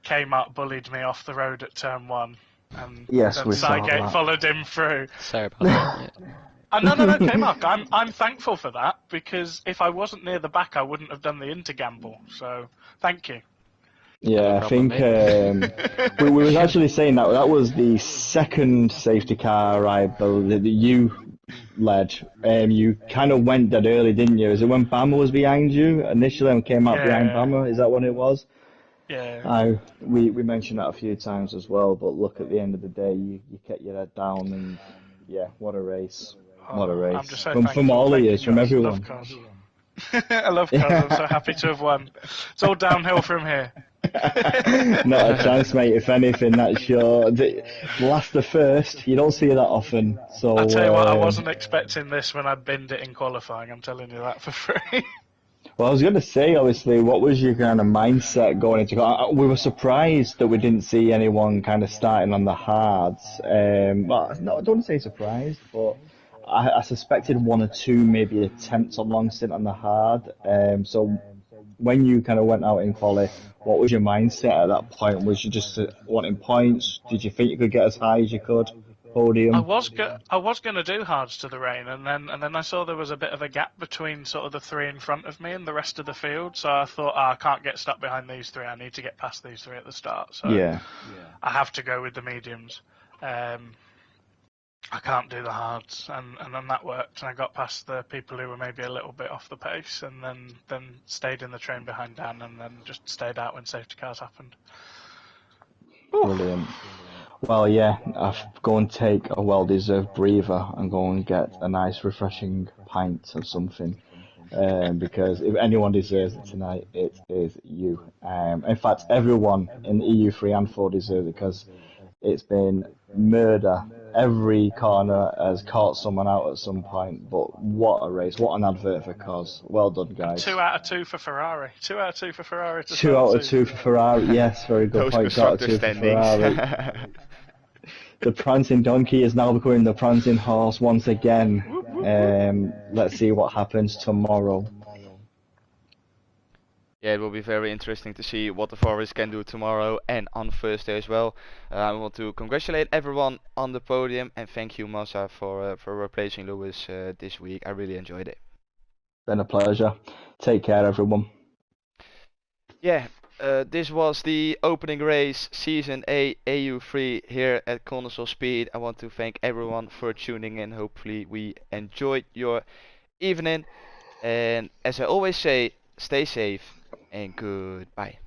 E: came up, bullied me off the road at turn 1. And
B: yes,
E: then
B: we saw
E: Sygate
B: that.
E: followed him through.
C: Sorry about that.
E: No, K-Mark, I'm thankful for that, because if I wasn't near the back, I wouldn't have done the intergamble. So, thank you.
B: Yeah, I think we was actually saying that was the second safety car, I believe, that you led. You kind of went dead early, didn't you? Is it when Bama was behind you initially and came out behind Bama? Is that what it was?
E: Yeah.
B: We mentioned that a few times as well, but look, at the end of the day, you kept your head down, and yeah, what a race. What a race.
E: I'm just so
B: from all of you, from everyone.
E: I love cars. I'm so happy to have won. It's all downhill from here.
B: Not a chance, mate. If anything, that's your last to first. You don't see that often. So
E: I'll tell you what, I wasn't expecting this when I binned it in qualifying. I'm telling you that for free.
B: Well, I was going to say, obviously, what was your kind of mindset going into? We were surprised that we didn't see anyone kind of starting on the hards. Well, no, I don't want to say surprised, but I suspected 1 or 2 maybe attempts on long stint on the hard. So when you kind of went out in quali, what was your mindset at that point? Was you just wanting points? Did you think you could get as high as you could? podium.
E: I was gonna do hards to the rain, and then I saw there was a bit of a gap between sort of the three in front of me and the rest of the field. So I thought, I can't get stuck behind these three. I need to get past these three at the start. So
B: Yeah.
E: I have to go with the mediums. I can't do the hards, and then that worked, and I got past the people who were maybe a little bit off the pace, and then stayed in the train behind Dan, and then just stayed out when safety cars happened.
B: Brilliant. Well, yeah, I've go and take a well-deserved breather and go and get a nice, refreshing pint of something. Because if anyone deserves it tonight, it is you. In fact, everyone in EU3 and 4 deserves it because it's been murder. Every corner has caught someone out at some point, but what a race, what an advert for Cos. Well done, guys.
E: 2 out of 2 for Ferrari. 2 out of 2 for Ferrari.
B: 2 out of 2 for Ferrari, yes, very good
A: Those
B: point. 2 out of 2 for
A: constructor
B: Ferrari.
A: standings.
B: The prancing donkey is now becoming the prancing horse once again. Let's see what happens tomorrow.
A: Yeah, it will be very interesting to see what the Forest can do tomorrow and on Thursday as well. I want to congratulate everyone on the podium and thank you, Massa, for replacing Lewis this week. I really enjoyed it.
B: Been a pleasure. Take care, everyone.
A: Yeah, this was the opening race, Season A, EU3 here at Connoisseur Speed. I want to thank everyone for tuning in. Hopefully we enjoyed your evening. And as I always say, stay safe and goodbye.